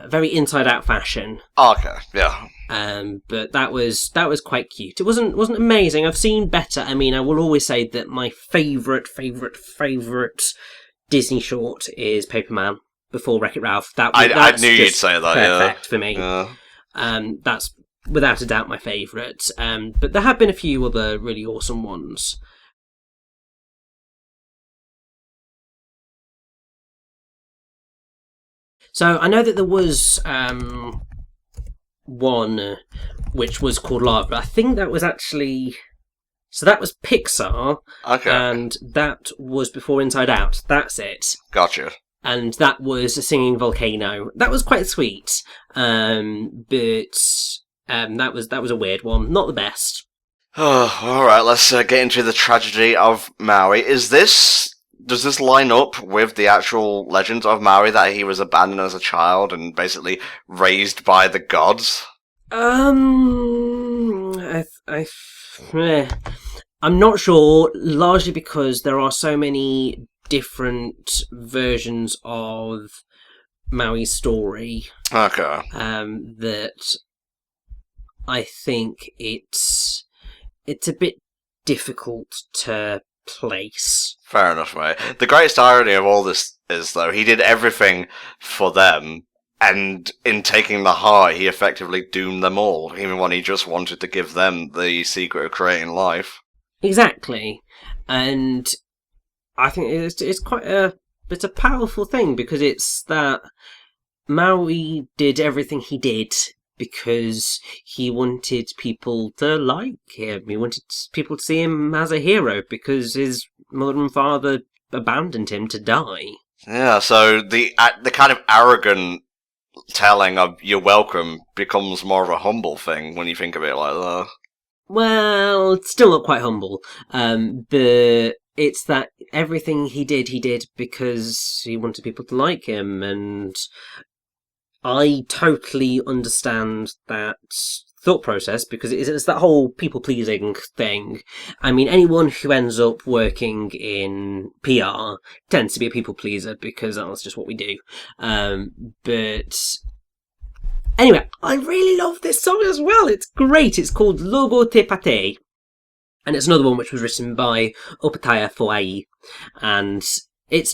very inside out fashion. Okay, yeah. But that was quite cute. It wasn't amazing. I've seen better. I mean, I will always say that my favourite Disney short is Paperman before Wreck-It Ralph. I knew you'd say that. Perfect for me. Yeah. That's without a doubt my favourite. But there have been a few other really awesome ones. So I know that there was one which was called Lava, but I think that was actually... So that was Pixar, Okay. and that was before Inside Out. That's it. Gotcha. And that was a singing volcano. That was quite sweet, but that was a weird one. Not the best. Oh, alright, let's get into the tragedy of Maui. Does this line up with the actual legend of Maui, that he was abandoned as a child and basically raised by the gods? I'm not sure, largely because there are so many different versions of Maui's story. Okay. That I think it's a bit difficult to place. Fair enough, mate. The greatest irony of all this is, though, he did everything for them, and in taking the heart, he effectively doomed them all, even when he just wanted to give them the secret of creating life. Exactly. And I think it's quite a powerful thing, because it's that Maui did everything he did because he wanted people to like him. He wanted people to see him as a hero because his mother and father abandoned him to die. Yeah, so the kind of arrogant telling of "you're welcome" becomes more of a humble thing when you think of it like that. Well, it's still not quite humble, but it's that everything he did because he wanted people to like him, and I totally understand that thought process, because it's that whole people-pleasing thing. I mean, anyone who ends up working in PR tends to be a people-pleaser, because that's just what we do. But anyway, I really love this song as well. It's great. It's called Lobo Tippity, and it's another one which was written by Opataya Foai, and it's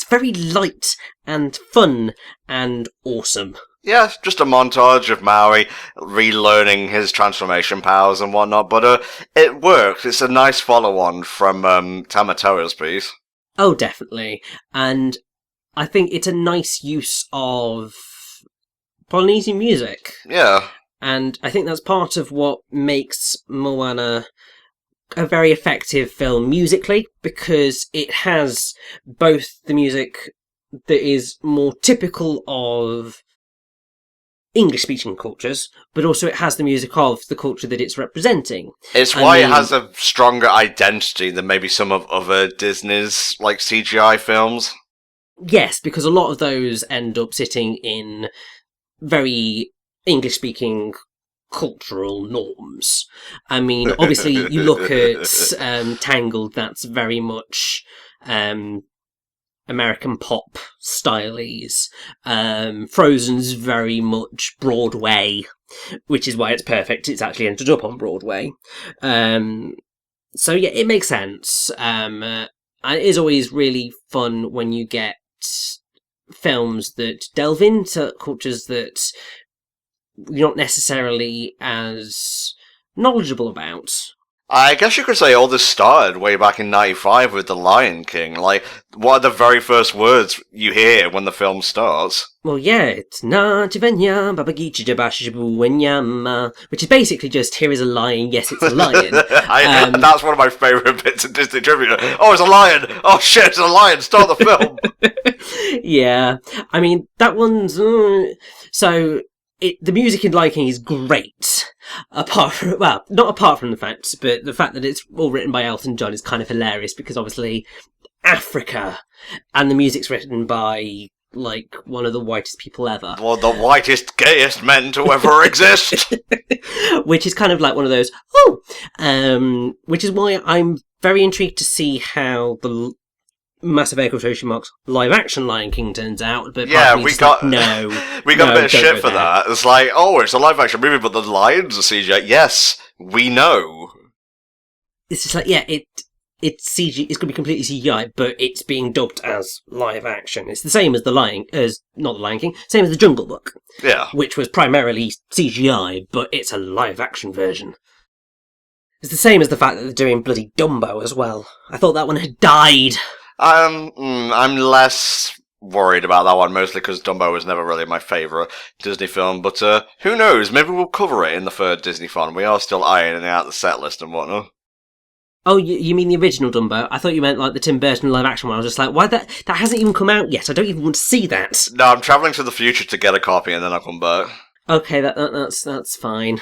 very light and fun and awesome. Yeah, just a montage of Maui relearning his transformation powers and whatnot, but it works. It's a nice follow-on from Tamatoa's piece. Oh, definitely. And I think it's a nice use of Polynesian music. Yeah. And I think that's part of what makes Moana a very effective film musically, because it has both the music that is more typical of English-speaking cultures, but also it has the music of the culture that it's representing. It's why it has a stronger identity than maybe some of other Disney's like CGI films. Yes, because a lot of those end up sitting in very English-speaking cultural norms. I mean, obviously, you look at Tangled, that's very much American pop stylies. Frozen's very much Broadway, which is why it's perfect. It's actually ended up on Broadway. So yeah, it makes sense. It is always really fun when you get films that delve into cultures that you're not necessarily as knowledgeable about. I guess you could say all this started way back in 95 with The Lion King. Like, what are the very first words you hear when the film starts? Well, yeah, it's na-tivenya, babagichi jabashibuenyama, which is basically just, here is a lion, yes, it's a lion. That's one of my favourite bits of Disney trivia. Oh, it's a lion! Oh shit, it's a lion! Start the film! Yeah, I mean, that one's... so... the music in Lion King is great, not apart from the fact, but the fact that it's all written by Elton John is kind of hilarious, because obviously Africa, and the music's written by, like, one of the whitest people ever. One of the whitest, gayest men to ever exist! Which is kind of like one of those, which is why I'm very intrigued to see how the massive air quotation marks live action Lion King turns out, but yeah, we got a bit of shit for that. It's like, oh, it's a live action movie, but the lions are CGI. Yes, we know. It's just like, yeah, it's CG. It's going to be completely CGI, but it's being dubbed as live action. It's the same as not the Lion King, same as the Jungle Book. Yeah, which was primarily CGI, but it's a live action version. It's the same as the fact that they're doing bloody Dumbo as well. I thought that one had died. I'm less worried about that one, mostly because Dumbo was never really my favourite Disney film, but who knows, maybe we'll cover it in the third Disneython. We are still ironing out the set list and whatnot. Oh, you mean the original Dumbo? I thought you meant like the Tim Burton live action one. I was just like, why that hasn't even come out yet? I don't even want to see that. No, I'm travelling to the future to get a copy and then I'll come back. Okay, that's fine.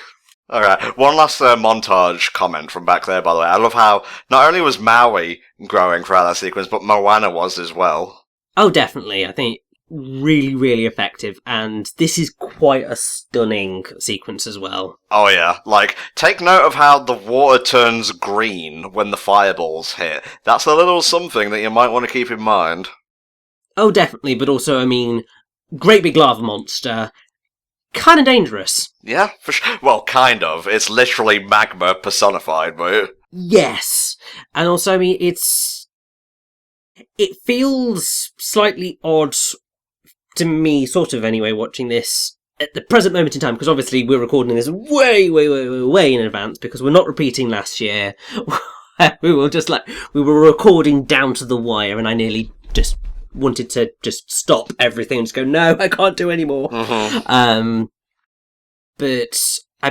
Alright, one last montage comment from back there, by the way. I love how not only was Maui growing throughout that sequence, but Moana was as well. Oh, definitely. I think really, really effective, and this is quite a stunning sequence as well. Oh yeah, like, take note of how the water turns green when the fireballs hit. That's a little something that you might want to keep in mind. Oh, definitely, but also, I mean, great big lava monster... kind of dangerous. Yeah, for sure. Well, kind of. It's literally magma personified, mate. Yes. And also, I mean, it feels slightly odd to me, sort of anyway, watching this at the present moment in time, because obviously we're recording this way, way, way, way, way in advance, because we're not repeating last year. we were recording down to the wire, and I nearly just wanted to just stop everything and just go, no, I can't do anymore. Mm-hmm. But I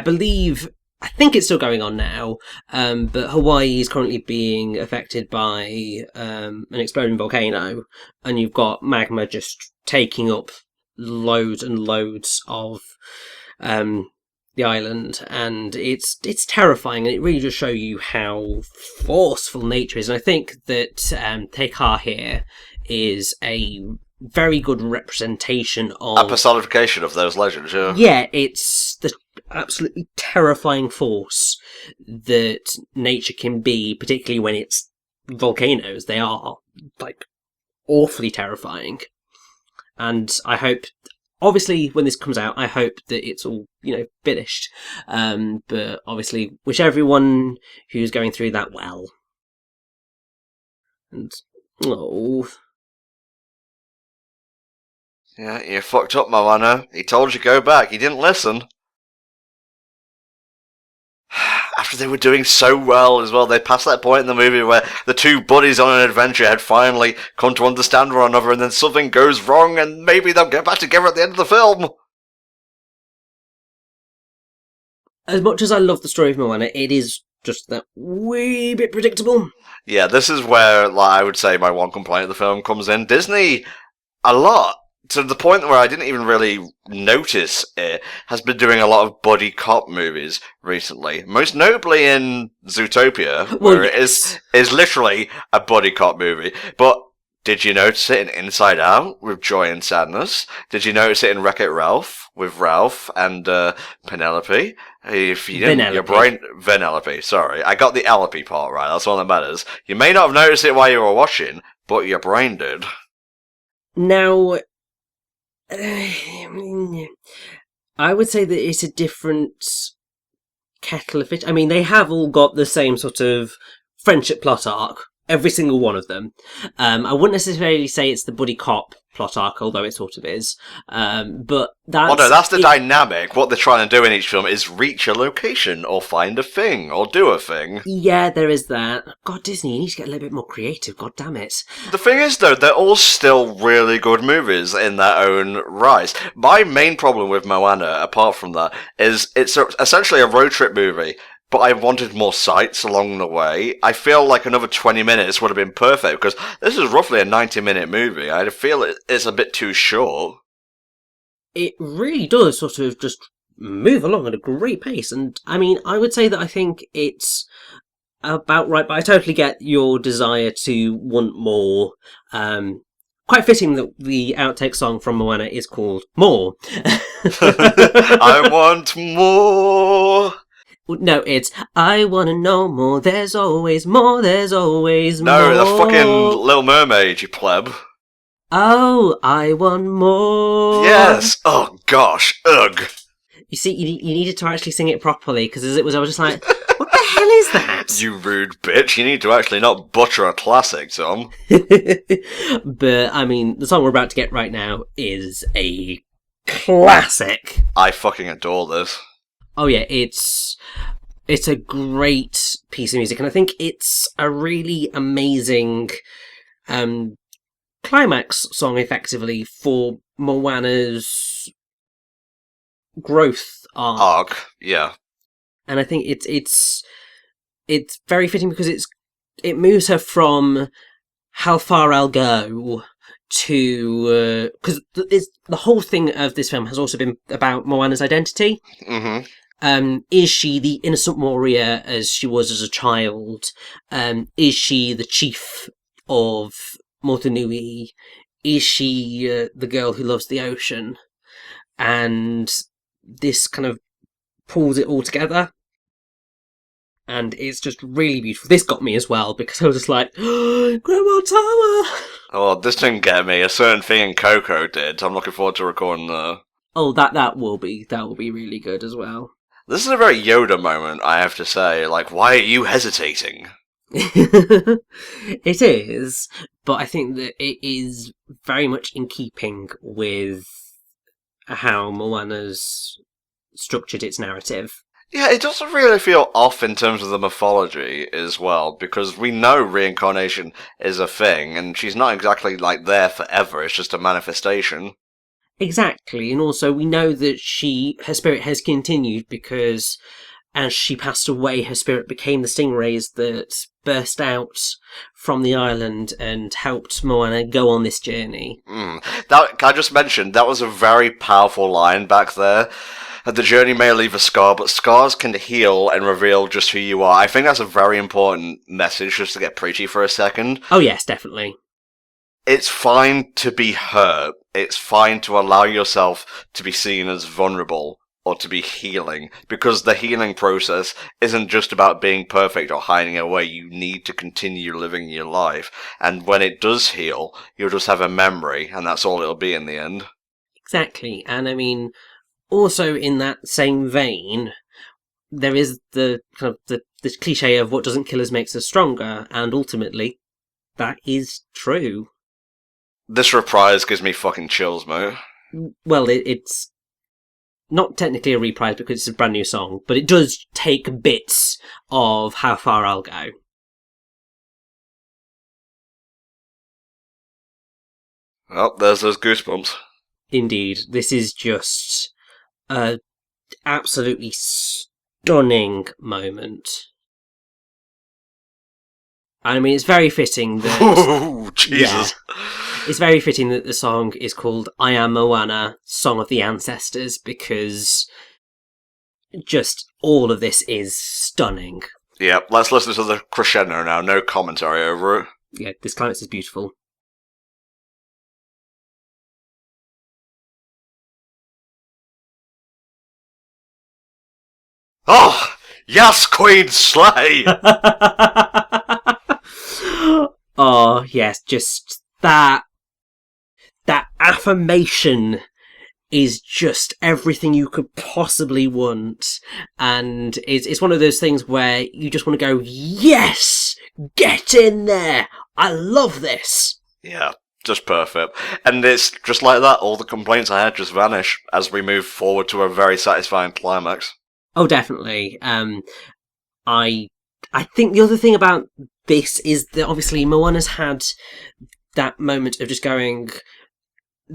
think it's still going on now, but Hawaii is currently being affected by an exploding volcano, and you've got magma just taking up loads and loads of the island, and it's terrifying, and it really does show you how forceful nature is. And I think that Te Kā here is a very good representation of... a personification of those legends, yeah. Yeah, it's the absolutely terrifying force that nature can be, particularly when it's volcanoes. They are, like, awfully terrifying. And I hope... obviously, when this comes out, I hope that it's all, finished. But obviously, wish everyone who's going through that well. And, Yeah, you fucked up, Moana. He told you go back. You didn't listen. After they were doing so well as well, they passed that point in the movie where the two buddies on an adventure had finally come to understand one another, and then something goes wrong, and maybe they'll get back together at the end of the film. As much as I love the story of Moana, it is just that wee bit predictable. Yeah, this is where, I would say, my one complaint of the film comes in. Disney, a lot, to the point where I didn't even really notice it, has been doing a lot of buddy cop movies recently. Most notably in Zootopia, where it is literally a buddy cop movie. But did you notice it in Inside Out with Joy and Sadness? Did you notice it in Wreck-It Ralph with Ralph and Penelope? If you didn't, your brain... Vanellope, sorry. I got the Alleppy part right, that's all that matters. You may not have noticed it while you were watching, but your brain did. Now... I would say that it's a different kettle of fish. I mean, they have all got the same sort of friendship plot arc, Every single one of them. I wouldn't necessarily say it's the buddy cop plot arc, although it sort of is. But that's... Well, no, that's the dynamic. What they're trying to do in each film is reach a location, or find a thing, or do a thing. Yeah, there is that. God, Disney, you need to get a little bit more creative, god damn it. The thing is, though, they're all still really good movies in their own right. My main problem with Moana, apart from that, is it's essentially a road trip movie. But I wanted more sights along the way. I feel like another 20 minutes would have been perfect, because this is roughly a 90-minute movie. I feel it's a bit too short. It really does sort of just move along at a great pace. And, I mean, I would say that I think it's about right, but I totally get your desire to want more. Quite fitting that the outtake song from Moana is called More. I want more! No, it's I wanna know more, there's always more, there's always more. No, the fucking Little Mermaid, you pleb. Oh, I want more. Yes! Oh gosh, ugh. You see, you needed to actually sing it properly, because as it was, I was just like, what the hell is that? You rude bitch, you need to actually not butcher a classic, Tom. But, I mean, the song we're about to get right now is a classic. I fucking adore this. Oh yeah, it's a great piece of music, and I think it's a really amazing climax song, effectively, for Moana's growth arc. Yeah. And I think it's very fitting because it moves her from how far I'll go to because the whole thing of this film has also been about Moana's identity. Mm-hmm. Is she the innocent warrior as she was as a child? Is she the chief of Motunui? Is she the girl who loves the ocean? And this kind of pulls it all together. And it's just really beautiful. This got me as well, because I was just like, Grandma Tala! Oh, this didn't get me. A certain thing in Coco did. I'm looking forward to recording that. Oh, that will be really good as well. This is a very Yoda moment, I have to say. Like, why are you hesitating? It is, but I think that it is very much in keeping with how Moana's structured its narrative. Yeah, it doesn't really feel off in terms of the mythology as well, because we know reincarnation is a thing, and she's not exactly, like, there forever, it's just a manifestation. Exactly, and also we know that her spirit has continued because as she passed away, her spirit became the stingrays that burst out from the island and helped Moana go on this journey. That, can I just mention, that was a very powerful line back there. The journey may leave a scar, but scars can heal and reveal just who you are. I think that's a very important message, just to get preachy for a second. Oh yes, definitely. It's fine to be hurt. It's fine to allow yourself to be seen as vulnerable or to be healing, because the healing process isn't just about being perfect or hiding away. You need to continue living your life. And when it does heal, you'll just have a memory, and that's all it'll be in the end. Exactly, and I mean, also in that same vein, there is the kind of the cliche of what doesn't kill us makes us stronger, and ultimately, that is true. This reprise gives me fucking chills, mate. Well, it's not technically a reprise because it's a brand new song, but it does take bits of How Far I'll Go. Oh, there's those goosebumps. Indeed, this is just a absolutely stunning moment. I mean, it's very fitting that... Oh, Jesus. Yeah, it's very fitting that the song is called I Am Moana, Song of the Ancestors, because just all of this is stunning. Yeah, let's listen to the crescendo now, no commentary over it. Yeah, this climax is beautiful. Oh, yes, Queen Slay! Oh, yes, just that affirmation is just everything you could possibly want. And it's one of those things where you just want to go, yes! Get in there! I love this! Yeah, just perfect. And it's just like that, all the complaints I had just vanish as we move forward to a very satisfying climax. Oh, definitely. I think the other thing about this is that obviously Moana's had that moment of just going...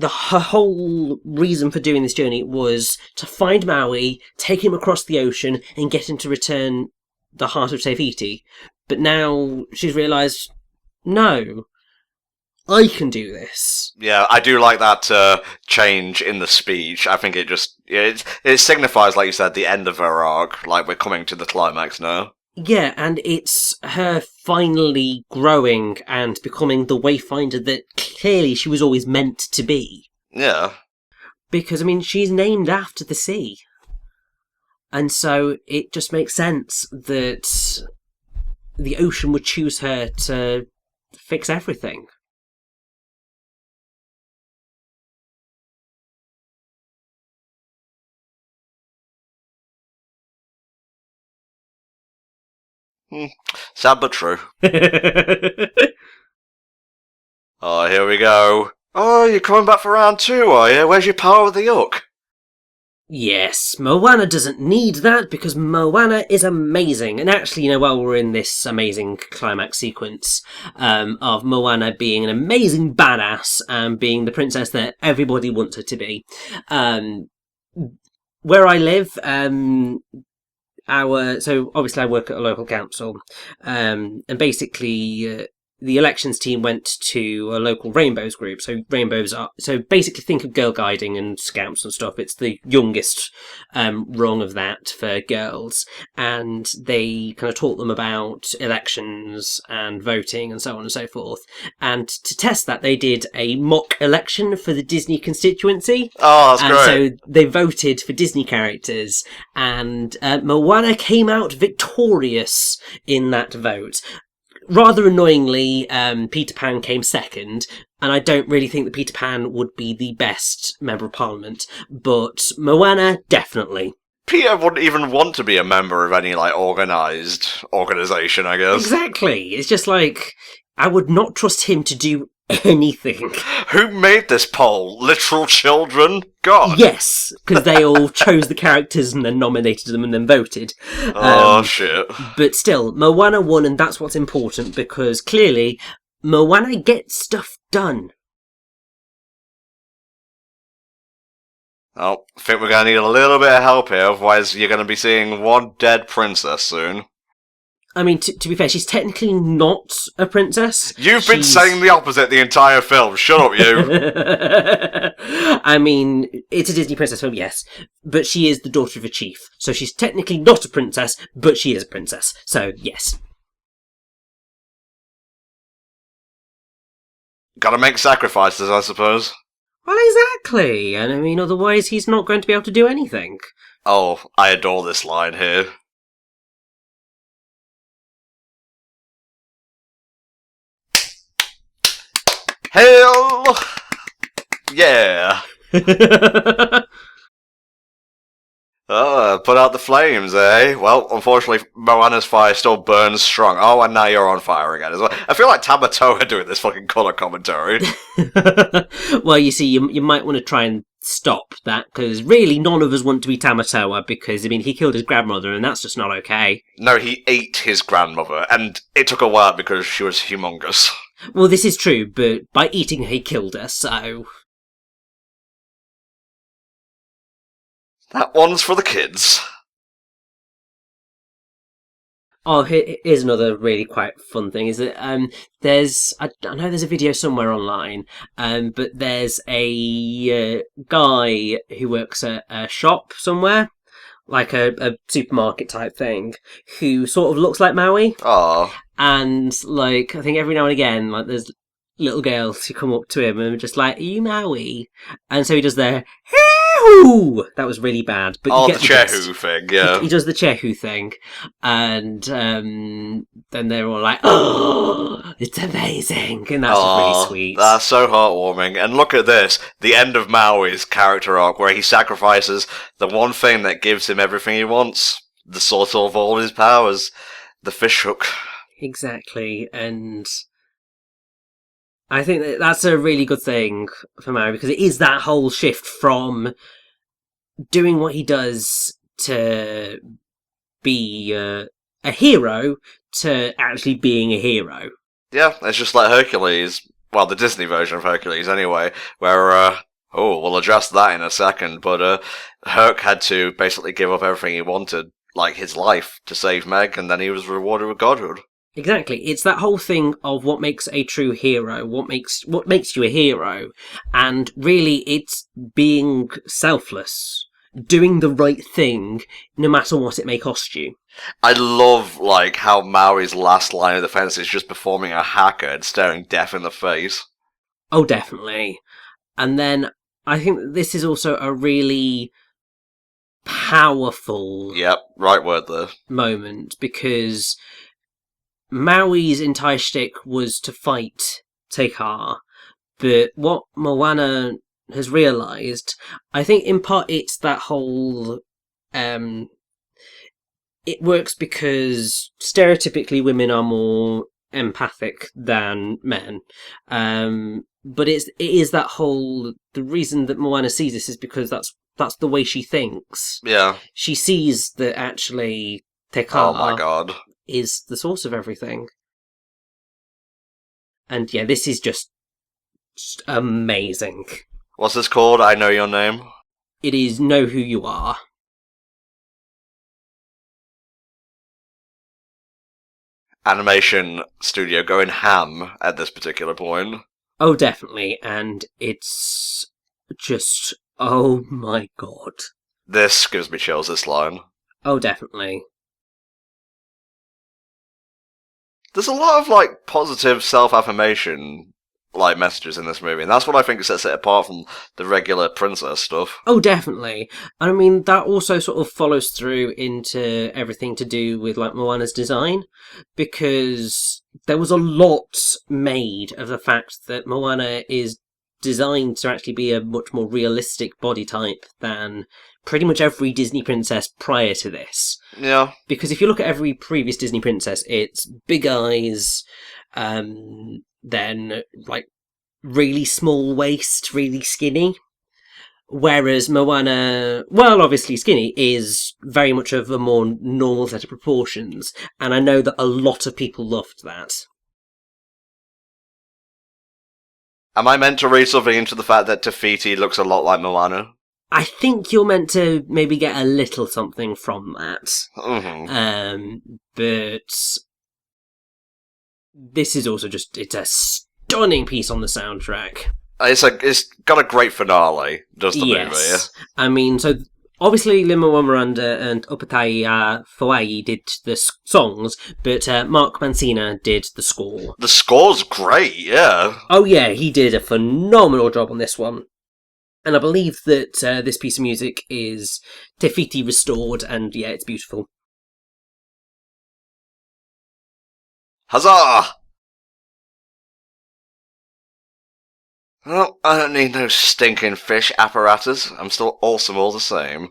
her whole reason for doing this journey was to find Maui, take him across the ocean, and get him to return the heart of Te Fiti. But now she's realised, no, I can do this. Yeah, I do like that change in the speech. I think it signifies, like you said, the end of her arc. Like, we're coming to the climax now. Yeah, and it's her finally growing and becoming the wayfinder that clearly she was always meant to be. Yeah. Because, I mean, she's named after the sea. And so it just makes sense that the ocean would choose her to fix everything. Sad but true. Oh, here we go. Oh, you're coming back for round 2, are you? Where's your power with the hook? Yes, Moana doesn't need that because Moana is amazing. And actually, while we're in this amazing climax sequence of Moana being an amazing badass and being the princess that everybody wants her to be, where I live, so obviously I work at a local council, and basically the elections team went to a local rainbows group. So basically think of girl guiding and scouts and stuff. It's the youngest rung of that for girls, and they kind of taught them about elections and voting and so on and so forth. And to test that, they did a mock election for the Disney constituency. Oh, that's great. So they voted for Disney characters, and Moana came out victorious in that vote. Rather annoyingly, Peter Pan came second, and I don't really think that Peter Pan would be the best Member of Parliament, but Moana, definitely. Peter wouldn't even want to be a member of any, organised organisation, I guess. Exactly. It's just like, I would not trust him to do anything. Who made this poll? Literal children? God. Yes, because they all chose the characters and then nominated them and then voted. Oh, shit. But still, Moana won, and that's what's important, because clearly, Moana gets stuff done. Oh, I think we're going to need a little bit of help here, otherwise you're going to be seeing one dead princess soon. I mean, to be fair, she's technically not a princess. You've been saying the opposite the entire film. Shut up, you. I mean, it's a Disney princess film, yes. But she is the daughter of a chief. So she's technically not a princess, but she is a princess. So, yes. Gotta make sacrifices, I suppose. Well, exactly. And I mean, otherwise he's not going to be able to do anything. Oh, I adore this line here. Hell! Yeah! Put out the flames, eh? Well, unfortunately, Moana's fire still burns strong. Oh, and now you're on fire again as well. I feel like tamatoa doing this fucking colour commentary. Well, you see, you might want to try and stop that, because really none of us want to be tamatoa, because, I mean, he killed his grandmother, and that's just not okay. No, he ate his grandmother, and it took a while because she was humongous. Well, this is true, but by eating her, he killed her, so... That one's for the kids. Oh, here's another really quite fun thing, is that there's... I know there's a video somewhere online, but there's a guy who works at a shop somewhere, like a supermarket type thing, who sort of looks like Maui. Aww. And, like, I think every now and again, like, there's little girls who come up to him and are just like, are you Maui? And so he does their, "Woo!" That was really bad. But you Oh, get the Chehu thing, yeah. He does the Chehu thing, and then they're all like, "Oh, it's amazing!" And that's just really sweet. That's so heartwarming. And look at this, the end of Maui's character arc, where he sacrifices the one thing that gives him everything he wants, the source of all his powers, the fishhook. Exactly, and I think that's a really good thing for Maui, because it is that whole shift from doing what he does to be a hero to actually being a hero. Yeah, it's just like Hercules. Well, the Disney version of Hercules, anyway, where, we'll address that in a second, but, Herc had to basically give up everything he wanted, like his life, to save Meg, and then he was rewarded with godhood. Exactly. It's that whole thing of what makes a true hero, what makes you a hero, and really it's being selfless, doing the right thing, no matter what it may cost you. I love, like, how Maui's last line of defense is just performing a haka and staring death in the face. Oh, definitely. And then I think that this is also a really powerful right word there. moment, because Maui's entire shtick was to fight Te Kā, but what Moana has realised, I think in part it's that whole it works because stereotypically women are more empathic than men, but it is that whole, the reason that Moana sees this is because that's the way she thinks. Yeah. She sees that actually Te Kā, oh my god, is the source of everything. And yeah, this is just amazing. What's this called? I Know Your Name? It is Know Who You Are. Animation studio going ham at this particular point. Oh, definitely, and it's just, oh my god. This gives me chills, this line. Oh, definitely. There's a lot of, like, positive self-affirmation, like, messages in this movie, and that's what I think sets it apart from the regular princess stuff. Oh, definitely. I mean, that also sort of follows through into everything to do with, like, Moana's design, because there was a lot made of the fact that Moana is designed to actually be a much more realistic body type than pretty much every Disney princess prior to this. Yeah. Because if you look at every previous Disney princess, it's big eyes, then, like, really small waist, really skinny. Whereas Moana, well, obviously skinny, is very much of a more normal set of proportions. And I know that a lot of people loved that. Am I meant to read something into the fact that Te Fiti looks a lot like Moana? I think you're meant to maybe get a little something from that. Mm-hmm. But this is also just, it's a stunning piece on the soundtrack. It's got a great finale, does the movie? Yes. I mean, so obviously lin-manuel Miranda and Auli'i Cravalho did the songs, but Mark Mancina did the score. The score's great, yeah. Oh yeah, he did a phenomenal job on this one. And I believe that this piece of music is Te Fiti restored, and yeah, it's beautiful. Huzzah! Well, I don't need no stinking fish apparatus. I'm still awesome all the same.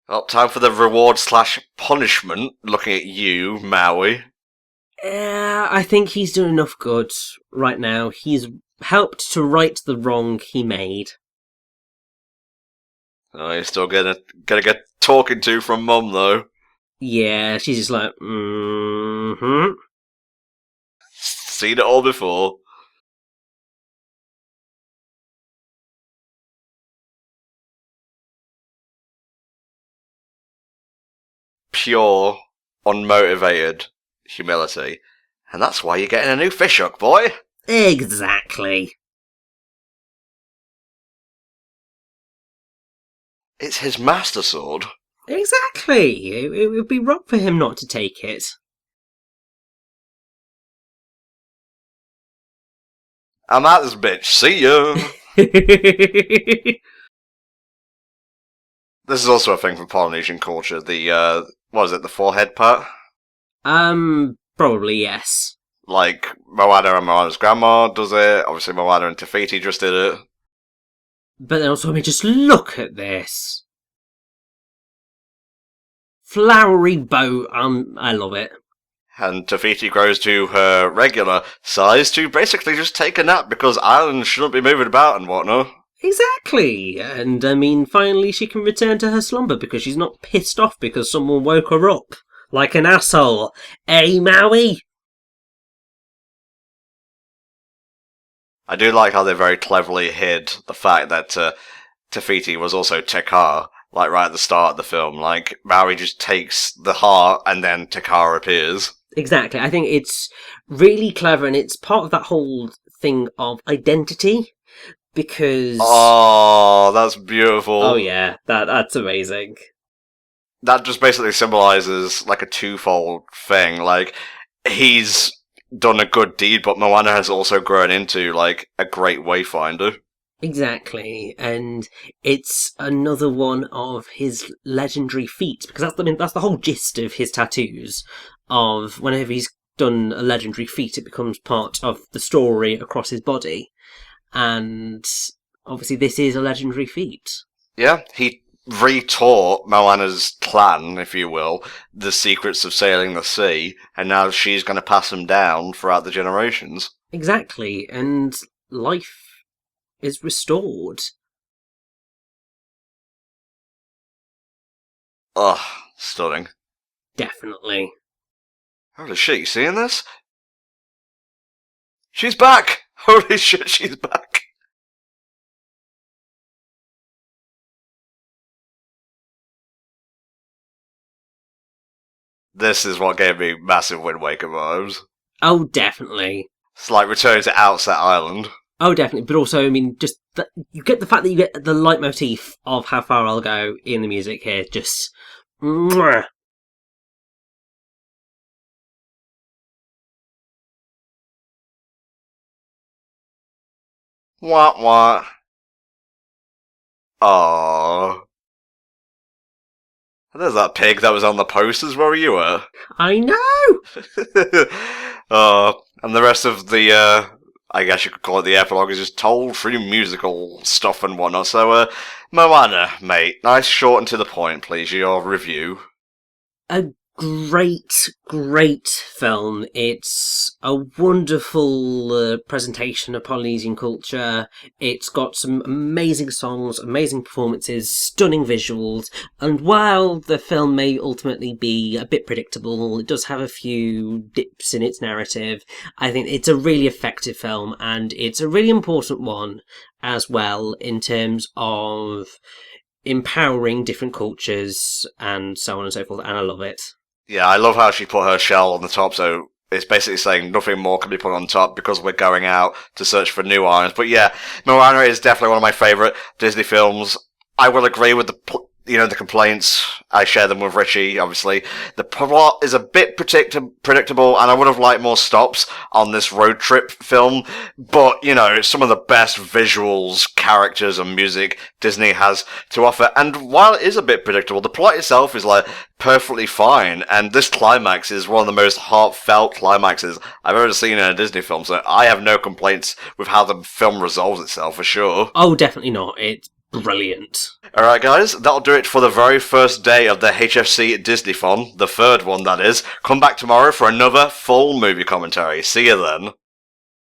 Well, time for the reward/punishment, looking at you, Maui. I think he's doing enough good right now. He's helped to right the wrong he made. Oh, you're still gonna get talking to from Mum, though. Yeah, she's just like, mm-hmm. Seen it all before. Pure, unmotivated humility. And that's why you're getting a new fishhook, boy. Exactly. It's his master sword. Exactly. It would be wrong for him not to take it. I'm out this bitch. See ya! This is also a thing from Polynesian culture. The, what is it, the forehead part? Probably yes. Like, Moana and Moana's grandma does it. Obviously, Moana and Te Fiti just did it. But then also, I mean, just look at this. Flowery boat, I love it. And Te Fiti grows to her regular size to basically just take a nap because islands shouldn't be moving about and whatnot. Exactly, and I mean, finally she can return to her slumber because she's not pissed off because someone woke her up like an asshole. Hey, Maui! I do like how they very cleverly hid the fact that Te Fiti was also Tekar, like right at the start of the film. Like, Maui just takes the heart and then Tekar appears. Exactly, I think it's really clever and it's part of that whole thing of identity. Because... Oh, that's beautiful. Oh yeah, that's amazing. That just basically symbolises, like, a twofold thing. Like, he's done a good deed, but Moana has also grown into, like, a great wayfinder. Exactly, and it's another one of his legendary feats, because that's the whole gist of his tattoos, of whenever he's done a legendary feat, it becomes part of the story across his body. And obviously this is a legendary feat. Yeah, he retaught Moana's clan, if you will, the secrets of sailing the sea, and now she's going to pass them down throughout the generations. Exactly, and life is restored. Ugh, stunning. Definitely. Holy shit, you seeing this? She's back! Holy shit, she's back! This is what gave me massive Wind Waker vibes. Oh, definitely. It's like returning to Outset Island. Oh, definitely. But also, I mean, just you get the fact that you get the leitmotif of How Far I'll Go in the music here. Just... Mwah. Wah wah. Aww. There's that pig that was on the posters. Where were you at? I know! And the rest of the, I guess you could call it the epilogue, is just told through musical stuff and whatnot. So, Moana, mate, nice, short and to the point, please, your review. A great film. It's a wonderful presentation of Polynesian culture. It's got some amazing songs, amazing performances, stunning visuals, and while the film may ultimately be a bit predictable, it does have a few dips in its narrative. I think it's a really effective film, and it's a really important one as well in terms of empowering different cultures and so on and so forth, and I love it. Yeah, I love how she put her shell on the top, so it's basically saying nothing more can be put on top because we're going out to search for new islands. But yeah, Moana is definitely one of my favourite Disney films. I will agree with the complaints. I share them with Richie, obviously. The plot is a bit predictable, and I would have liked more stops on this road trip film. But, it's some of the best visuals, characters, and music Disney has to offer. And while it is a bit predictable, the plot itself is, perfectly fine. And this climax is one of the most heartfelt climaxes I've ever seen in a Disney film. So I have no complaints with how the film resolves itself, for sure. Oh, definitely not. It's brilliant. Alright guys, that'll do it for the very first day of the HFC Disneython, the third one that is. Come back tomorrow for another full movie commentary. See you then.